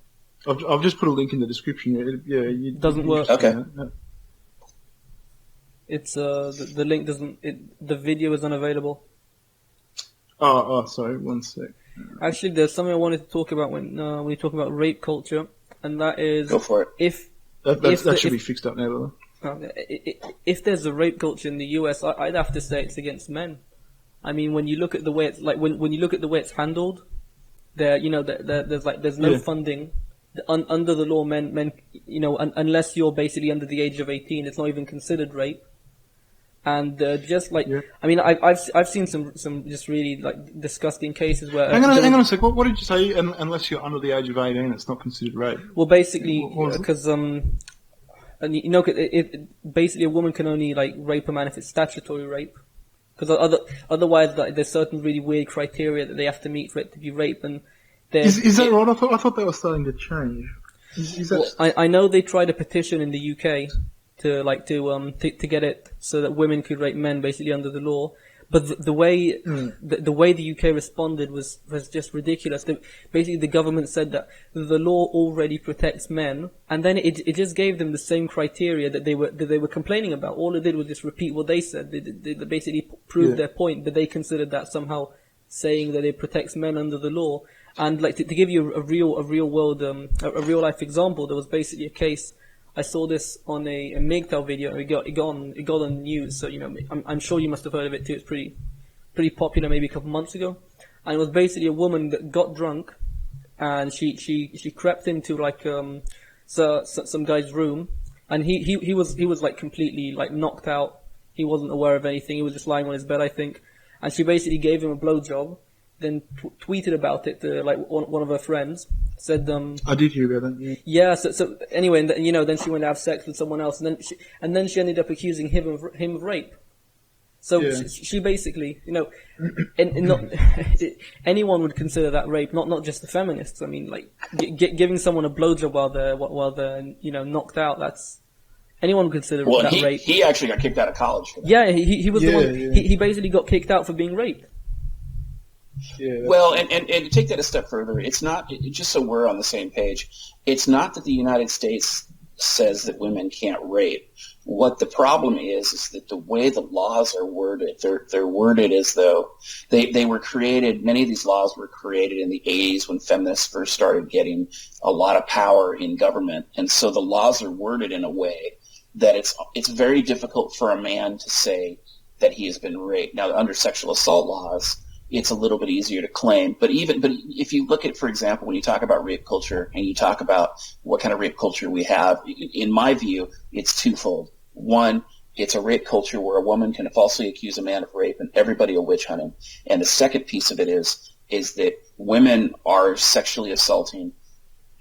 I've just put a link in the description. It doesn't work. Okay. It's the link doesn't. The video is unavailable. Oh, sorry. 1 sec. Actually, there's something I wanted to talk about when we talk about rape culture, and that is go for it. That should be fixed up now, though. If there's a rape culture in the US, I'd have to say it's against men. I mean, when you look at the way it's like when you look at the way it's handled, there's no funding. Under the law, men, unless you're basically under the age of 18, it's not even considered rape. And just like, Yeah. I mean, I've seen some just really like disgusting cases where. Hang on a sec. What did you say? Unless you're under the age of 18, it's not considered rape. Well, basically, What was it? because and basically a woman can only like rape a man if it's statutory rape. Because otherwise, like, there's certain really weird criteria that they have to meet for it to be rape, and Is that right? I thought that was starting to change. Is that... Well, I know they tried a petition in the UK to get it so that women could rape men basically under the law, but the way the UK responded was just ridiculous. Basically, the government said that the law already protects men, and then it just gave them the same criteria that they were complaining about. All it did was just repeat what they said. They basically proved their point, but they considered that somehow saying that it protects men under the law. And like to give you a real world a real life example, there was basically a case. I saw this on a MGTOW video. It got on the news, so I'm sure you must have heard of it too. It's pretty popular, maybe a couple months ago. And it was basically a woman that got drunk, and she crept into like some guy's room, and he was like completely like knocked out. He wasn't aware of anything. He was just lying on his bed, I think. And she basically gave him a blowjob, then tweeted about it to like one of her friends. Said I did hear about that. Yeah. So anyway, and then she went to have sex with someone else, and then she ended up accusing him of rape. So she basically, and not anyone would consider that rape, not just the feminists. I mean, like giving someone a blowjob while they're knocked out. That's anyone would consider that rape. He actually got kicked out of college for that. Yeah, he was the one. Yeah. He basically got kicked out for being raped. Yeah, well, and to take that a step further, it's not, just so we're on the same page, it's not that the United States says that women can't rape. What the problem is that the way the laws are worded, they're worded as though they were created, many of these laws were created in the 80s when feminists first started getting a lot of power in government. And so the laws are worded in a way that it's very difficult for a man to say that he has been raped. Now, under sexual assault laws, it's a little bit easier to claim. But if you look at, for example, when you talk about rape culture and you talk about what kind of rape culture we have, in my view, it's twofold. One, it's a rape culture where a woman can falsely accuse a man of rape and everybody will witch hunt him. And the second piece of it is that women are sexually assaulting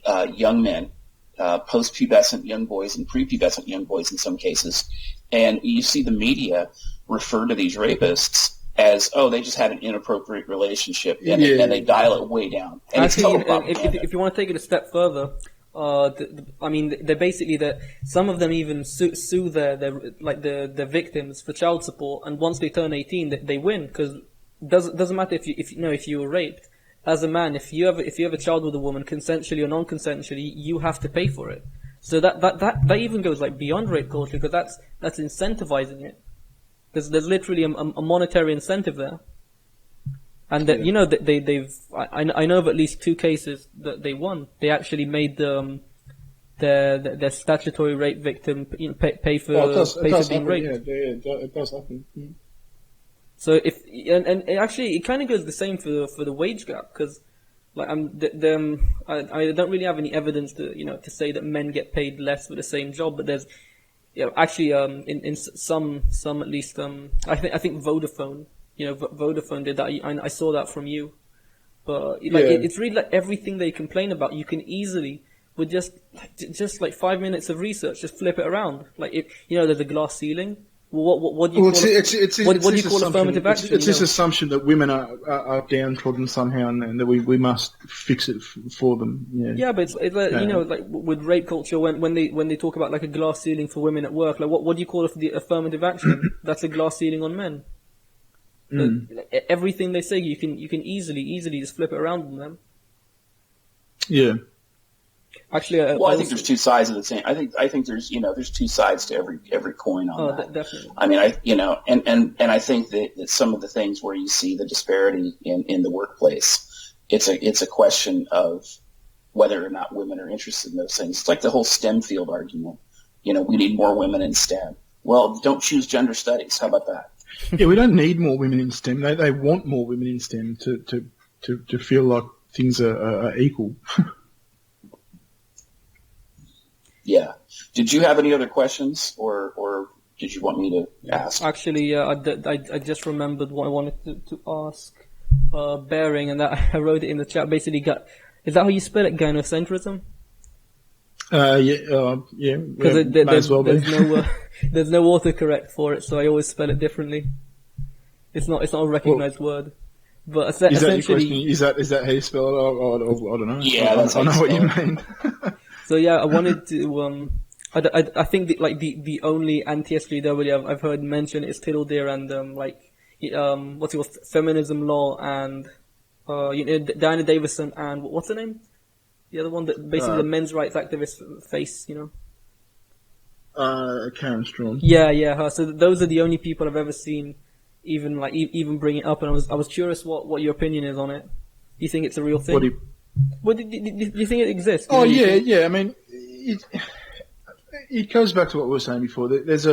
young men, post-pubescent young boys and prepubescent young boys in some cases. And you see the media refer to these rapists as, they just had an inappropriate relationship, and they dial it way down. And actually, if you want to take it a step further, I mean, they're basically that some of them even sue their victims for child support, and once they turn 18, they win, because doesn't matter if you were raped. As a man, if you have a child with a woman, consensually or non-consensually, you have to pay for it. So that even goes like beyond rape culture, because that's incentivizing it. There's literally a monetary incentive there, and that I know of at least 2 cases that they won. They actually made their statutory rape victim pay for being raped. Yeah, it does happen. Mm. So and actually it kind of goes the same for the wage gap, because like I don't really have any evidence to say that men get paid less for the same job, but there's actually, in some at least, I think Vodafone, Vodafone did that. I saw that from you, but it's really like everything they complain about, you can easily, with just like 5 minutes of research, just flip it around. Like if there's a glass ceiling. What do you call affirmative action? It's this assumption that women are downtrodden somehow, and that we must fix it for them. Yeah, but it's like, like with rape culture, when they talk about like a glass ceiling for women at work, like what do you call it for the affirmative action? That's a glass ceiling on men. Like, everything they say, you can easily just flip it around on them. Yeah. Actually, I think there's 2 sides of the same. I think there's there's 2 sides to every coin on that. Definitely. I mean, and I think that some of the things where you see the disparity in the workplace, it's a question of whether or not women are interested in those things. It's like the whole STEM field argument. We need more women in STEM. Well, don't choose gender studies. How about that? Yeah, we don't need more women in STEM. They want more women in STEM to feel like things are equal. Yeah. Did you have any other questions, or did you want me to ask? Actually, I just remembered what I wanted to ask. Bearing, and that I wrote it in the chat. Basically, is that how you spell it? Gynocentrism? Yeah. Because there's no autocorrect for it, so I always spell it differently. It's not a recognized word. But is that essentially, your question? Is that how you spell it? I don't know. Yeah, that's I know what you mean. So yeah, I wanted to. I think the only anti-SJW I've heard mention is Tittle Deer and what's it called, Feminism Law and Diana Davison and what's her name? The other one that basically the men's rights activist face, Karen Strawn. Yeah, her. So those are the only people I've ever seen even bring it up, and I was curious what your opinion is on it. Do you think it's a real thing? Do you think it exists? Oh yeah. I mean, it goes back to what we were saying before. There's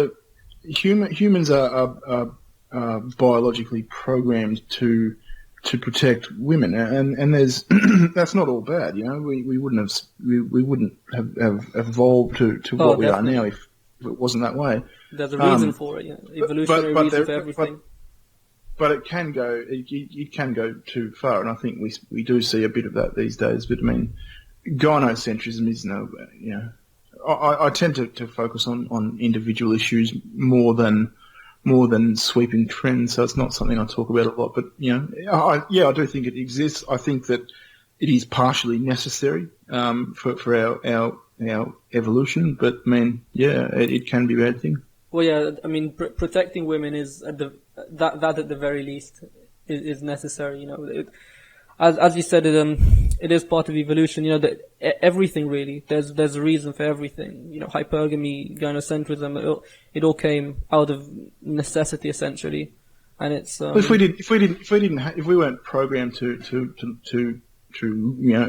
humans are biologically programmed to protect women, and there's that's not all bad. We wouldn't have evolved to what we are now if it wasn't that way. There's a reason for it, evolutionary reason for everything. But it can go too far, and I think we do see a bit of that these days. But I mean, gynocentrism is I tend to focus on individual issues more than sweeping trends. So it's not something I talk about a lot. But I do think it exists. I think that it is partially necessary for our evolution. But I mean, it can be a bad thing. Well, yeah, I mean, protecting women is at the very least is necessary. As you said, it is part of evolution. Everything really. There's a reason for everything. Hypergamy, gynocentrism. It all came out of necessity, essentially. And it's. If we weren't programmed to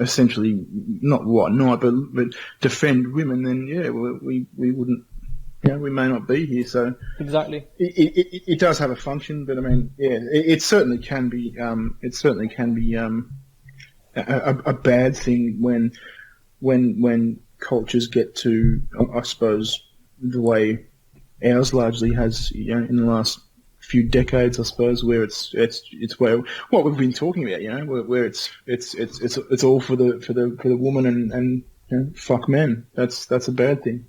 essentially but defend women, then we wouldn't. We may not be here. So exactly. It does have a function, but I mean, it certainly can be. A bad thing when cultures get to, I suppose, the way ours largely has, in the last few decades, I suppose, where it's where what we've been talking about, where it's all for the woman and fuck men. That's a bad thing.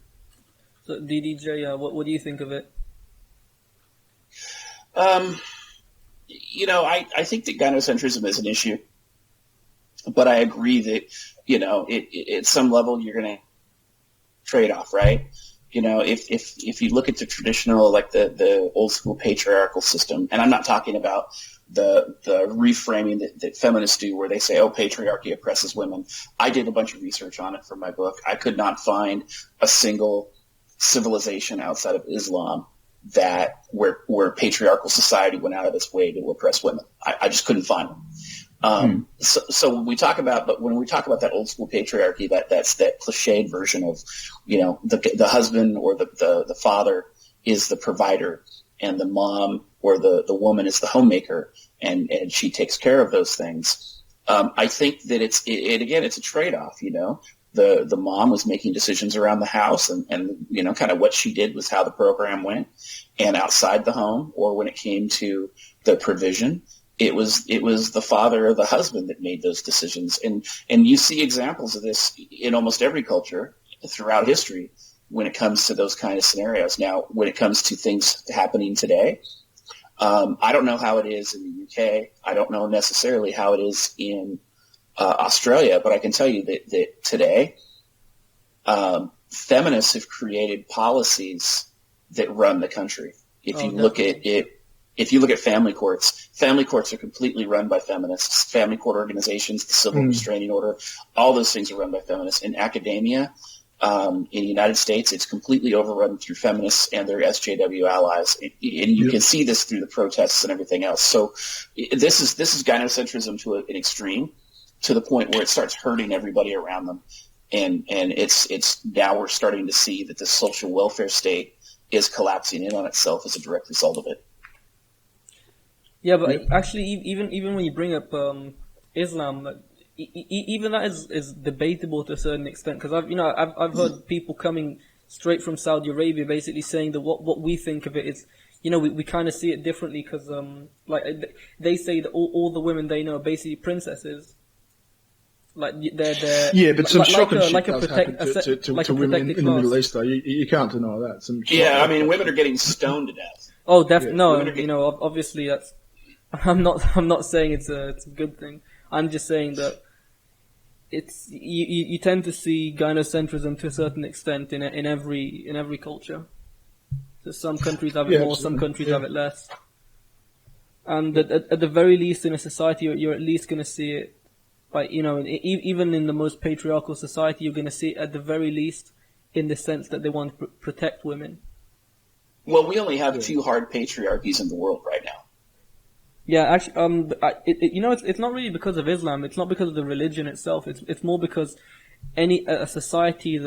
So, DDJ, what do you think of it? I think that gynocentrism is an issue, but I agree that, at some level you're going to trade off, right? If you look at the traditional, like the old school patriarchal system, and I'm not talking about the reframing that feminists do where they say, oh, patriarchy oppresses women. I did a bunch of research on it for my book. I could not find a single civilization outside of Islam that where patriarchal society went out of its way to oppress women. I just couldn't find them. So when we talk about that old school patriarchy, that's that cliched version of, the husband or the father is the provider and the mom or the woman is the homemaker and she takes care of those things. I think that it's a trade-off, The mom was making decisions around the house and kind of what she did was how the program went. And outside the home, or when it came to the provision, it was the father or the husband that made those decisions. And you see examples of this in almost every culture throughout history when it comes to those kind of scenarios. Now, when it comes to things happening today, I don't know how it is in the UK. I don't know necessarily how it is in Australia, but I can tell you that today, feminists have created policies that run the country. If you look at family courts are completely run by feminists. Family court organizations, the civil restraining order, all those things are run by feminists. In academia, in the United States, it's completely overrun through feminists and their SJW allies. And you can see this through the protests and everything else. So this is gynocentrism to an extreme, to the point where it starts hurting everybody around them. And it's now we're starting to see that the social welfare state is collapsing in on itself as a direct result of it. Yeah, but actually, even when you bring up Islam, even that is debatable to a certain extent, because I've heard people coming straight from Saudi Arabia, basically saying that what we think of it is, we kind of see it differently because like they say that all the women they know are basically princesses. Like they're yeah, but some shocking shit like does happen to women in the Middle East, though. You can't deny that. I mean, women are getting stoned to death. Oh, definitely. No, obviously that's. I'm not saying it's a good thing. I'm just saying that it's you tend to see gynocentrism to a certain extent in every culture. So some countries have it more, some countries have it less. And at the very least, in a society, you're at least going to see it. Like, even in the most patriarchal society, you're going to see it at the very least in the sense that they want to protect women. Well, we only have two hard patriarchies in the world right now. Yeah, actually, it's not really because of Islam. It's not because of the religion itself. It's more because a society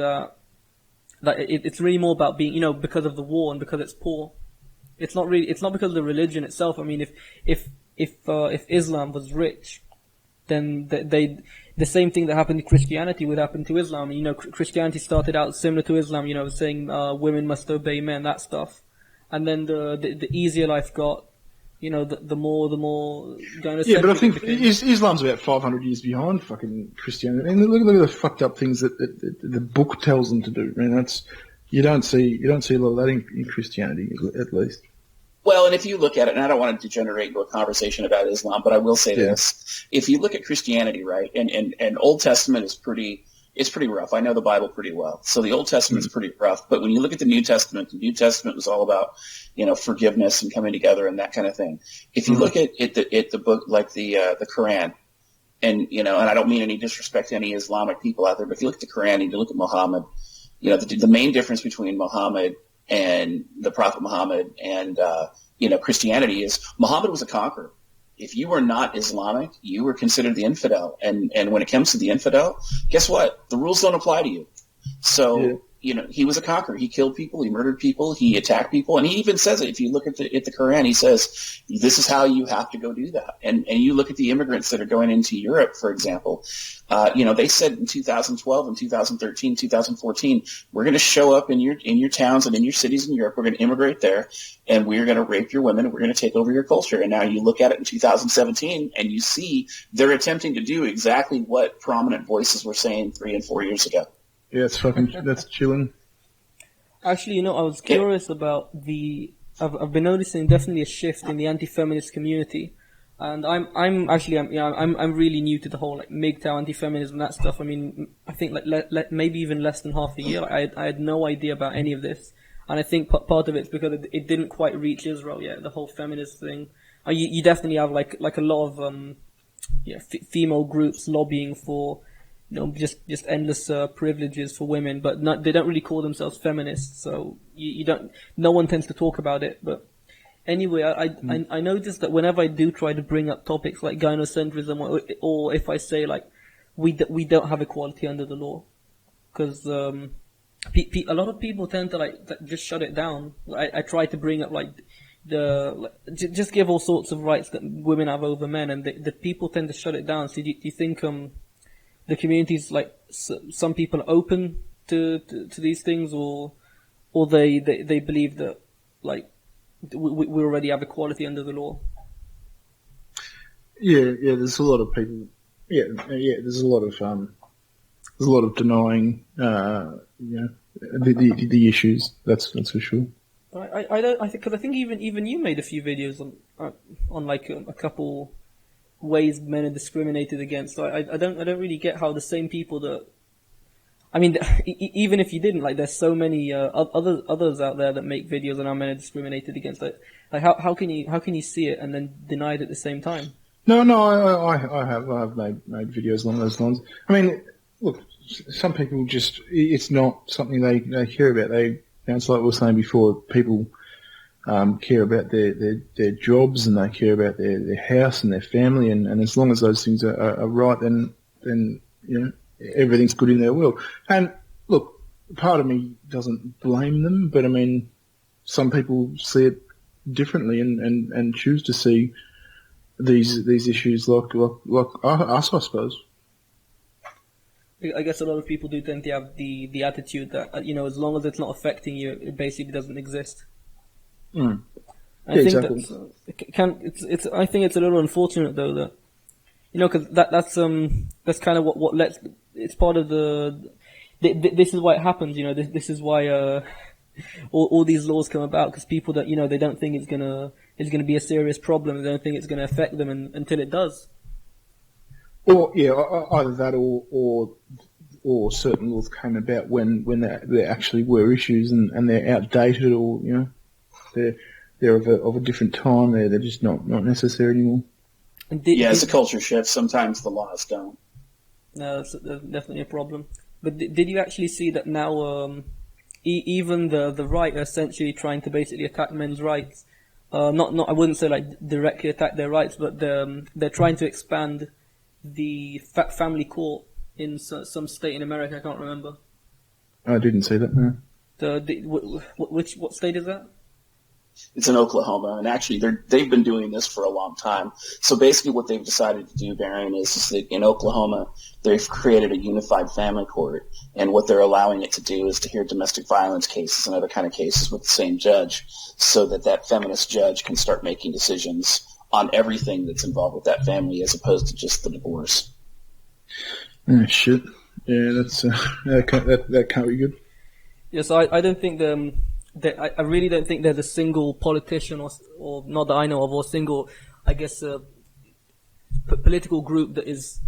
it's really more about being, because of the war and because it's poor. It's not because of the religion itself. I mean, if Islam was rich, then the same thing that happened to Christianity would happen to Islam. Christianity started out similar to Islam, saying women must obey men, that stuff. And then the easier life got, the more gynocentric. Yeah, but I think Islam's about 500 years behind fucking Christianity. And look at the fucked up things that the book tells them to do. I mean, you don't see a lot of that in Christianity, at least. Well, and if you look at it, and I don't want to degenerate into a conversation about Islam, but I will say this. If you look at Christianity, right, and Old Testament is pretty rough. I know the Bible pretty well. So the Old Testament's pretty rough. But when you look at the New Testament was all about, forgiveness and coming together and that kind of thing. If you look at the book, like the Quran, and I don't mean any disrespect to any Islamic people out there, but if you look at the Quran and you look at Muhammad, the main difference between Muhammad and the Prophet Muhammad and, Christianity is Muhammad was a conqueror. If you were not Islamic, you were considered the infidel. And when it comes to the infidel, guess what? The rules don't apply to you. So, he was a conqueror. He killed people. He murdered people. He attacked people. And he even says it. If you look at the Quran, he says, this is how you have to go do that. And you look at the immigrants that are going into Europe, for example, they said in 2012 and 2013, 2014, we're going to show up in your towns and in your cities in Europe. We're going to immigrate there and we're going to rape your women and we're going to take over your culture. And now you look at it in 2017 and you see they're attempting to do exactly what prominent voices were saying 3 and 4 years ago. Yeah, that's chilling. Actually, I was curious about I've been noticing definitely a shift in the anti-feminist community, and I'm really new to the whole like MGTOW, anti-feminism, that stuff. I mean, I think like maybe even less than half a year. I had no idea about any of this, and I think part of it's because it didn't quite reach Israel yet. The whole feminist thing. You definitely have like a lot of female groups lobbying for. Just endless privileges for women, but they don't really call themselves feminists, so no one tends to talk about it. But anyway, I noticed that whenever I do try to bring up topics like gynocentrism, or if I say like we don't have equality under the law, because a lot of people tend to just shut it down. I try to bring up just give all sorts of rights that women have over men, and the people tend to shut it down. So do you think the communities, like some people are open to these things, or they believe that like we already have equality under the law? Yeah. There's a lot of people. Yeah. There's a lot of denying. The issues. That's for sure. I think even you made a few videos on like a couple ways men are discriminated against. So I don't really get how the same people that, I mean, even if you didn't, like, there's so many others out there that make videos on how men are discriminated against. Like how can you see it and then deny it at the same time? No, I have made videos along those lines. I mean, look, some people it's not something they care about. It's like we were saying before, people care about their jobs and they care about their house and their family, and as long as those things are right, then everything's good in their world. And look, part of me doesn't blame them, but I mean, some people see it differently and choose to see these issues like us, I suppose. I guess a lot of people do tend to have the attitude that, as long as it's not affecting you, it basically doesn't exist. Mm. I Yeah, think exactly. I think it's a little unfortunate though that, because that's kind of what lets, it's part of this is why it happens, this is why, all these laws come about, because people that, they don't think it's gonna be a serious problem, they don't think it's gonna affect them until it does. Or either that or certain laws came about when there actually were issues and they're outdated, or they're of a different time. They're just not necessary anymore. It's a culture shift. Sometimes the laws don't. No, that's definitely a problem. But did you actually see that now? Even the right are essentially trying to basically attack men's rights. Not I wouldn't say like directly attack their rights, but they're trying to expand the family court in some state in America. I can't remember. I didn't see that. No. What state is that? It's in Oklahoma, and actually they've been doing this for a long time. So basically what they've decided to do, Baron, is that in Oklahoma, they've created a unified family court, and what they're allowing it to do is to hear domestic violence cases and other kind of cases with the same judge, so that feminist judge can start making decisions on everything that's involved with that family as opposed to just the divorce. Oh, shit. Yeah, that can't be good. Yes, I don't think I really don't think there's a single politician or not that I know of, or single, I guess, political group that is.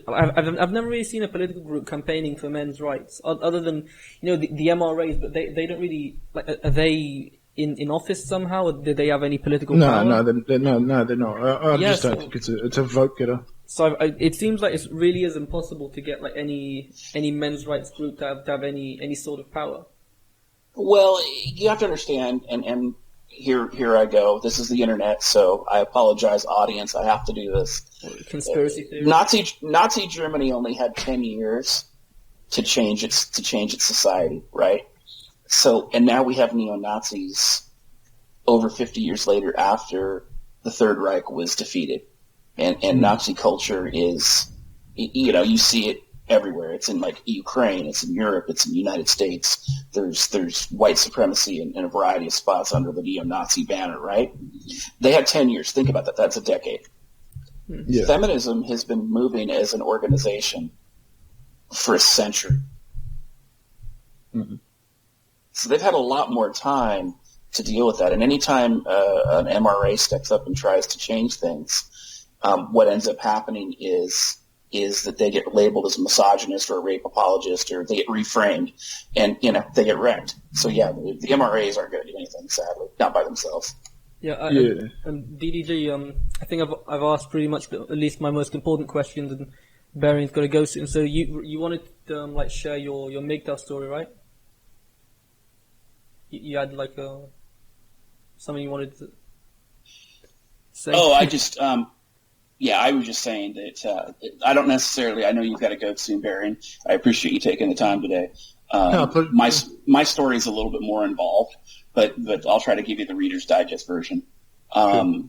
I've never really seen a political group campaigning for men's rights, other than the MRAs, but they don't really like. Are they in office somehow? Or do they have any political power? No, they're not. I just don't think it's a vote getter. So it seems like it really is impossible to get like any men's rights group to have any sort of power. Well, you have to understand, and here I go. This is the internet, so I apologize, audience. I have to do this. Conspiracy theory. Nazi Germany only had 10 years to change its society, right? So, and now we have neo-Nazis over 50 years later after the Third Reich was defeated, and Nazi culture is, you see it everywhere. It's in like Ukraine, it's in Europe, it's in the United States. There's white supremacy in a variety of spots under the neo-Nazi banner, right? They had 10 years. Think about that. That's a decade. Yeah. Feminism has been moving as an organization for a century. Mm-hmm. So they've had a lot more time to deal with that. And anytime an MRA steps up and tries to change things, what ends up happening is that they get labeled as a misogynist or a rape apologist, or they get reframed, and they get wrecked. So yeah, the MRAs aren't going to do anything, sadly, not by themselves. Yeah. And DDG, I think I've asked pretty much at least my most important questions, and Barry's got to go soon. So you wanted to share your MGTOW story, right? You had something you wanted to say. Oh, I just. Yeah, I was just saying that I don't necessarily. I know you've got to go soon, Barry. I appreciate you taking the time today. My story is a little bit more involved, but I'll try to give you the Reader's Digest version. Sure.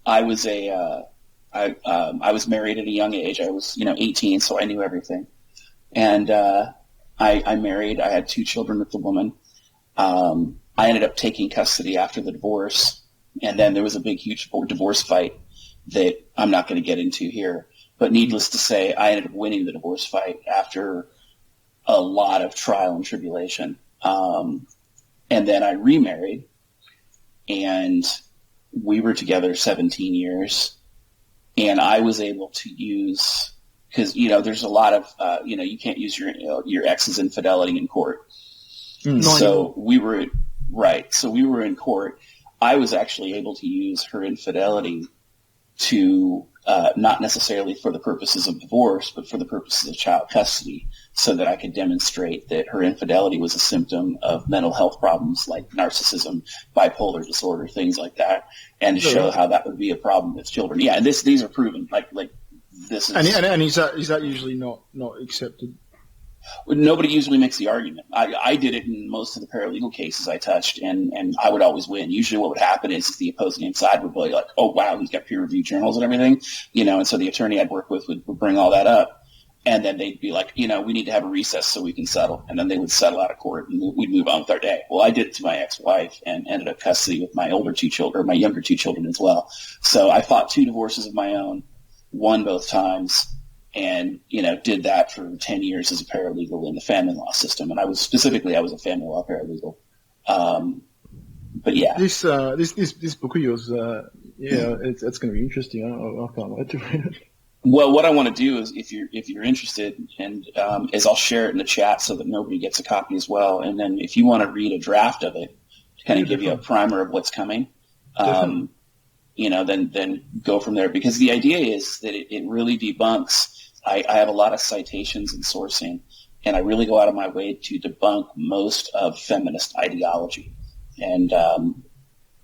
I was I was married at a young age. I was 18, so I knew everything. And I married. I had 2 children with the woman. I ended up taking custody after the divorce, and then there was a big, huge divorce fight that I'm not going to get into here. But needless to say, I ended up winning the divorce fight after a lot of trial and tribulation. And then I remarried, and we were together 17 years. And I was able to use, because, there's a lot of, you can't use your ex's infidelity in court. So we were in court. I was actually able to use her infidelity to not necessarily for the purposes of divorce, but for the purposes of child custody, so that I could demonstrate that her infidelity was a symptom of mental health problems like narcissism, bipolar disorder, things like that, and to show how that would be a problem with children. Yeah, and these are proven. Like this is. And is that usually not accepted? Nobody usually makes the argument. I did it in most of the paralegal cases I touched, and I would always win. Usually what would happen is the opposing side would be like, oh, wow, he's got peer-reviewed journals and everything, and so the attorney I'd work with would bring all that up. And then they'd be like, we need to have a recess so we can settle. And then they would settle out of court and we'd move on with our day. Well, I did it to my ex-wife and ended up custody with my younger two children as well. So I fought 2 divorces of my own, won both times, and, did that for 10 years as a paralegal in the family law system. And I was a family law paralegal. But yeah. This book of yours, it's going to be interesting. I can't wait to read it. Well, what I want to do is, if you're interested, and is I'll share it in the chat so that nobody gets a copy as well. And then if you want to read a draft of it to kind of give you a primer of what's coming, then go from there. Because the idea is that it really debunks. I have a lot of citations and sourcing, and I really go out of my way to debunk most of feminist ideology. And I'm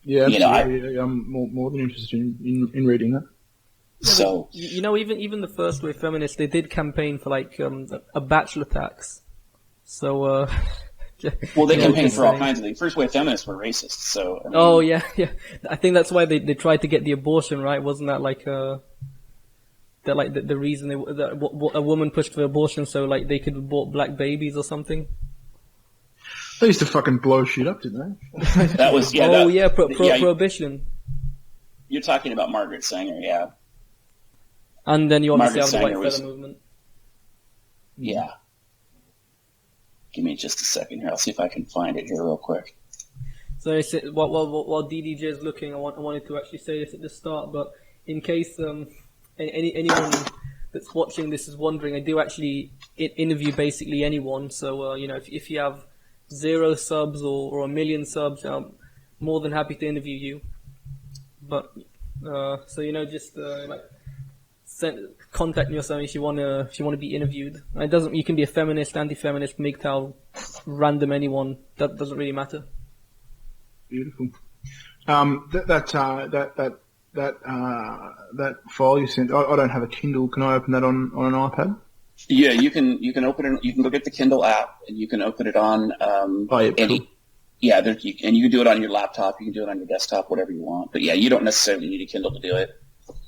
more than interested in reading that. Yeah, so even the first wave feminists, they did campaign for a bachelor tax. So well, they campaigned for all kinds of things. First wave feminists were racist. So oh yeah. I think that's why they tried to get the abortion, right? Wasn't that the reason a woman pushed for abortion so they could abort black babies or something? They used to fucking blow shit up, didn't they? That was prohibition. You're talking about Margaret Sanger, yeah. And then you obviously Margaret have the Sanger white feather movement. Yeah. Give me just a second here. I'll see if I can find it here real quick. So while DDJ is looking, I wanted to actually say this at the start, but in case anyone that's watching this is wondering, I do actually interview basically anyone. So if you have 0 subs or 1 million subs, I'm more than happy to interview you. But contact me or something if you want to be interviewed. It doesn't. You can be a feminist, anti-feminist, MGTOW, random anyone. That doesn't really matter. Beautiful. That file you sent. I don't have a Kindle. Can I open that on an iPad? Yeah, you can open it. You can go get the Kindle app and you can open it on any. Cool. Yeah, and you can do it on your laptop. You can do it on your desktop, whatever you want. But yeah, you don't necessarily need a Kindle to do it.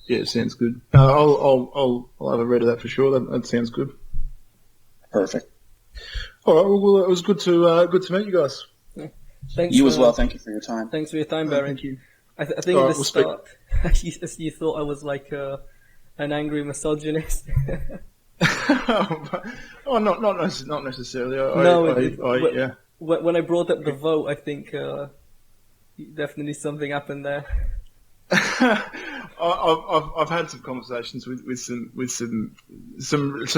Yeah, sounds good. I'll have a read of that for sure. That sounds good. Perfect. All right. Well, it was good to meet you guys. Yeah. Thanks. You as well. Thank you for your time. Thank you for your time, Barry. Thank you. I think at the start, you thought I was like an angry misogynist. Not necessarily. Yeah. When I brought up the vote, I think definitely something happened there. I've had some conversations with some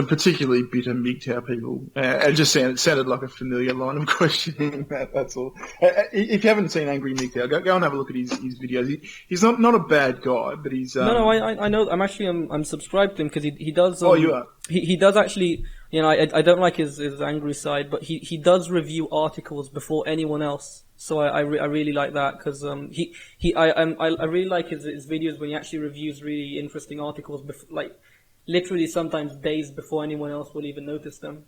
particularly bitter MGTOW people. It just sounded like a familiar line of questioning. That's all. If you haven't seen Angry MGTOW, go and have a look at his videos. He's not a bad guy, but he's no. I know. I'm subscribed to him because he does. You are. He does actually. I don't like his angry side, but he does review articles before anyone else. So I really like that because I really like his videos when he actually reviews really interesting articles, literally sometimes days before anyone else will even notice them.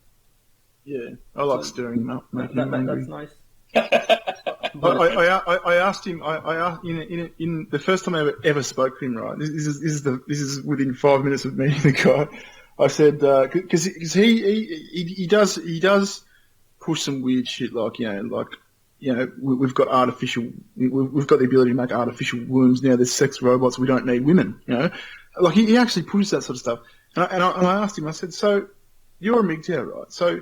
Yeah, I like stirring him up. That's nice. I asked him. In the first time I ever spoke to him. Right, this is within 5 minutes of meeting the guy. I said because he does push some weird shit we've got we've got the ability to make artificial wombs now. There's sex robots. We don't need women. He actually pushes that sort of stuff. And I asked him. I said, so you're a MGTOW, right? So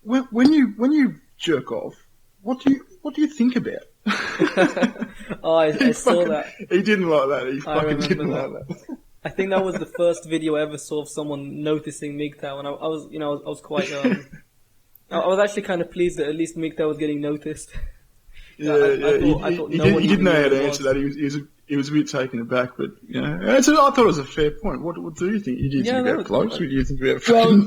when you jerk off, what do you think about? I saw that. He didn't like that. He fucking didn't like that. I think that was the first video I ever saw of someone noticing MGTOW, and I was quite. I was actually kind of pleased that at least MGTOW was getting noticed. Yeah, I thought he didn't know how to answer that. He was a bit taken aback, but I thought it was a fair point. What do you think? Do you think about blokes, or do you think about? Well,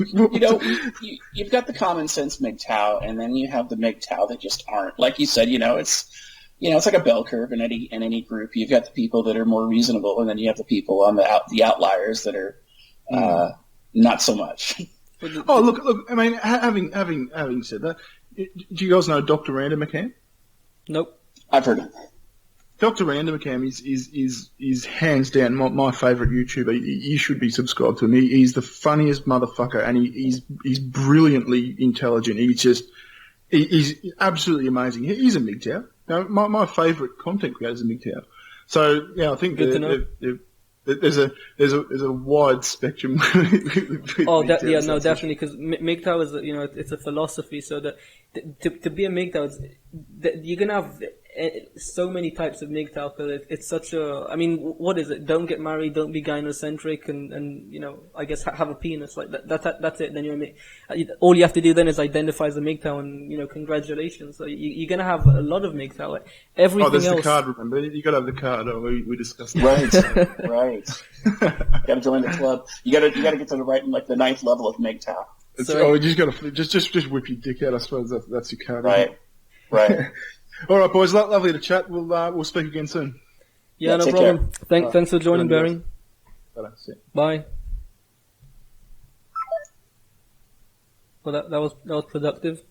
you've got the common sense MGTOW, and then you have the MGTOW that just aren't. Like you said, it's like a bell curve in any group. You've got the people that are more reasonable, and then you have the people on the outliers that are not so much. Oh, look! I mean, having said that, do you guys know Dr. Randa McCann? Nope. I've heard of him. Dr. Randomcam is hands down my favourite YouTuber. You should be subscribed to him. He's the funniest motherfucker, and he's brilliantly intelligent. He's absolutely amazing. He's a MGTOW. Now, my favourite content creator is a MGTOW. So yeah, I think there's a wide spectrum. Definitely, because MGTOW is it's a philosophy. So that to be a MGTOW, you're gonna have so many types of MGTOW, because it's such a. I mean, what is it? Don't get married, don't be gynocentric, and I guess have a penis. Like that's it. Then you're all you have to do then is identify as a MGTOW, and congratulations. So you're gonna have a lot of MGTOW. Like everything there's else. the card. Remember, you got to have the card. We discussed that. Right. Got to join the club. You got to get to the ninth level of MGTOW. You just got to just whip your dick out. I suppose that's your card. Right. All right, boys. Lovely to chat. We'll speak again soon. Yeah, no problem. Thanks for joining, Baring. Bye. Well, that was productive.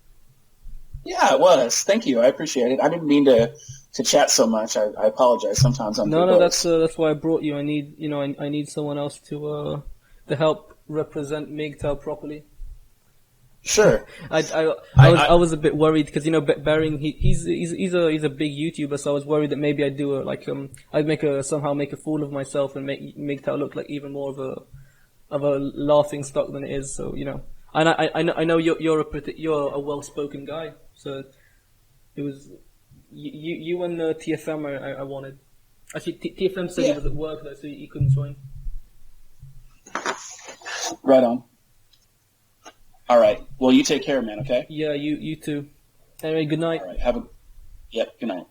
Yeah, it was. Thank you. I appreciate it. I didn't mean to chat so much. I apologize. Sometimes I'm no. That's why I brought you. I need I need someone else to help represent MGTOW properly. Sure. I was a bit worried because Baring he's a big YouTuber, so I was worried that maybe I'd do I'd somehow make a fool of myself and make MGTOW look like even more of a laughing stock than it is. So and I know you're a well-spoken guy, so it was you and TFM I wanted. Actually, TFM said he was at work though, so he couldn't join. Right on. All right. Well, you take care, man. Okay. Yeah, you too. Anyway, good night. All right. Good night.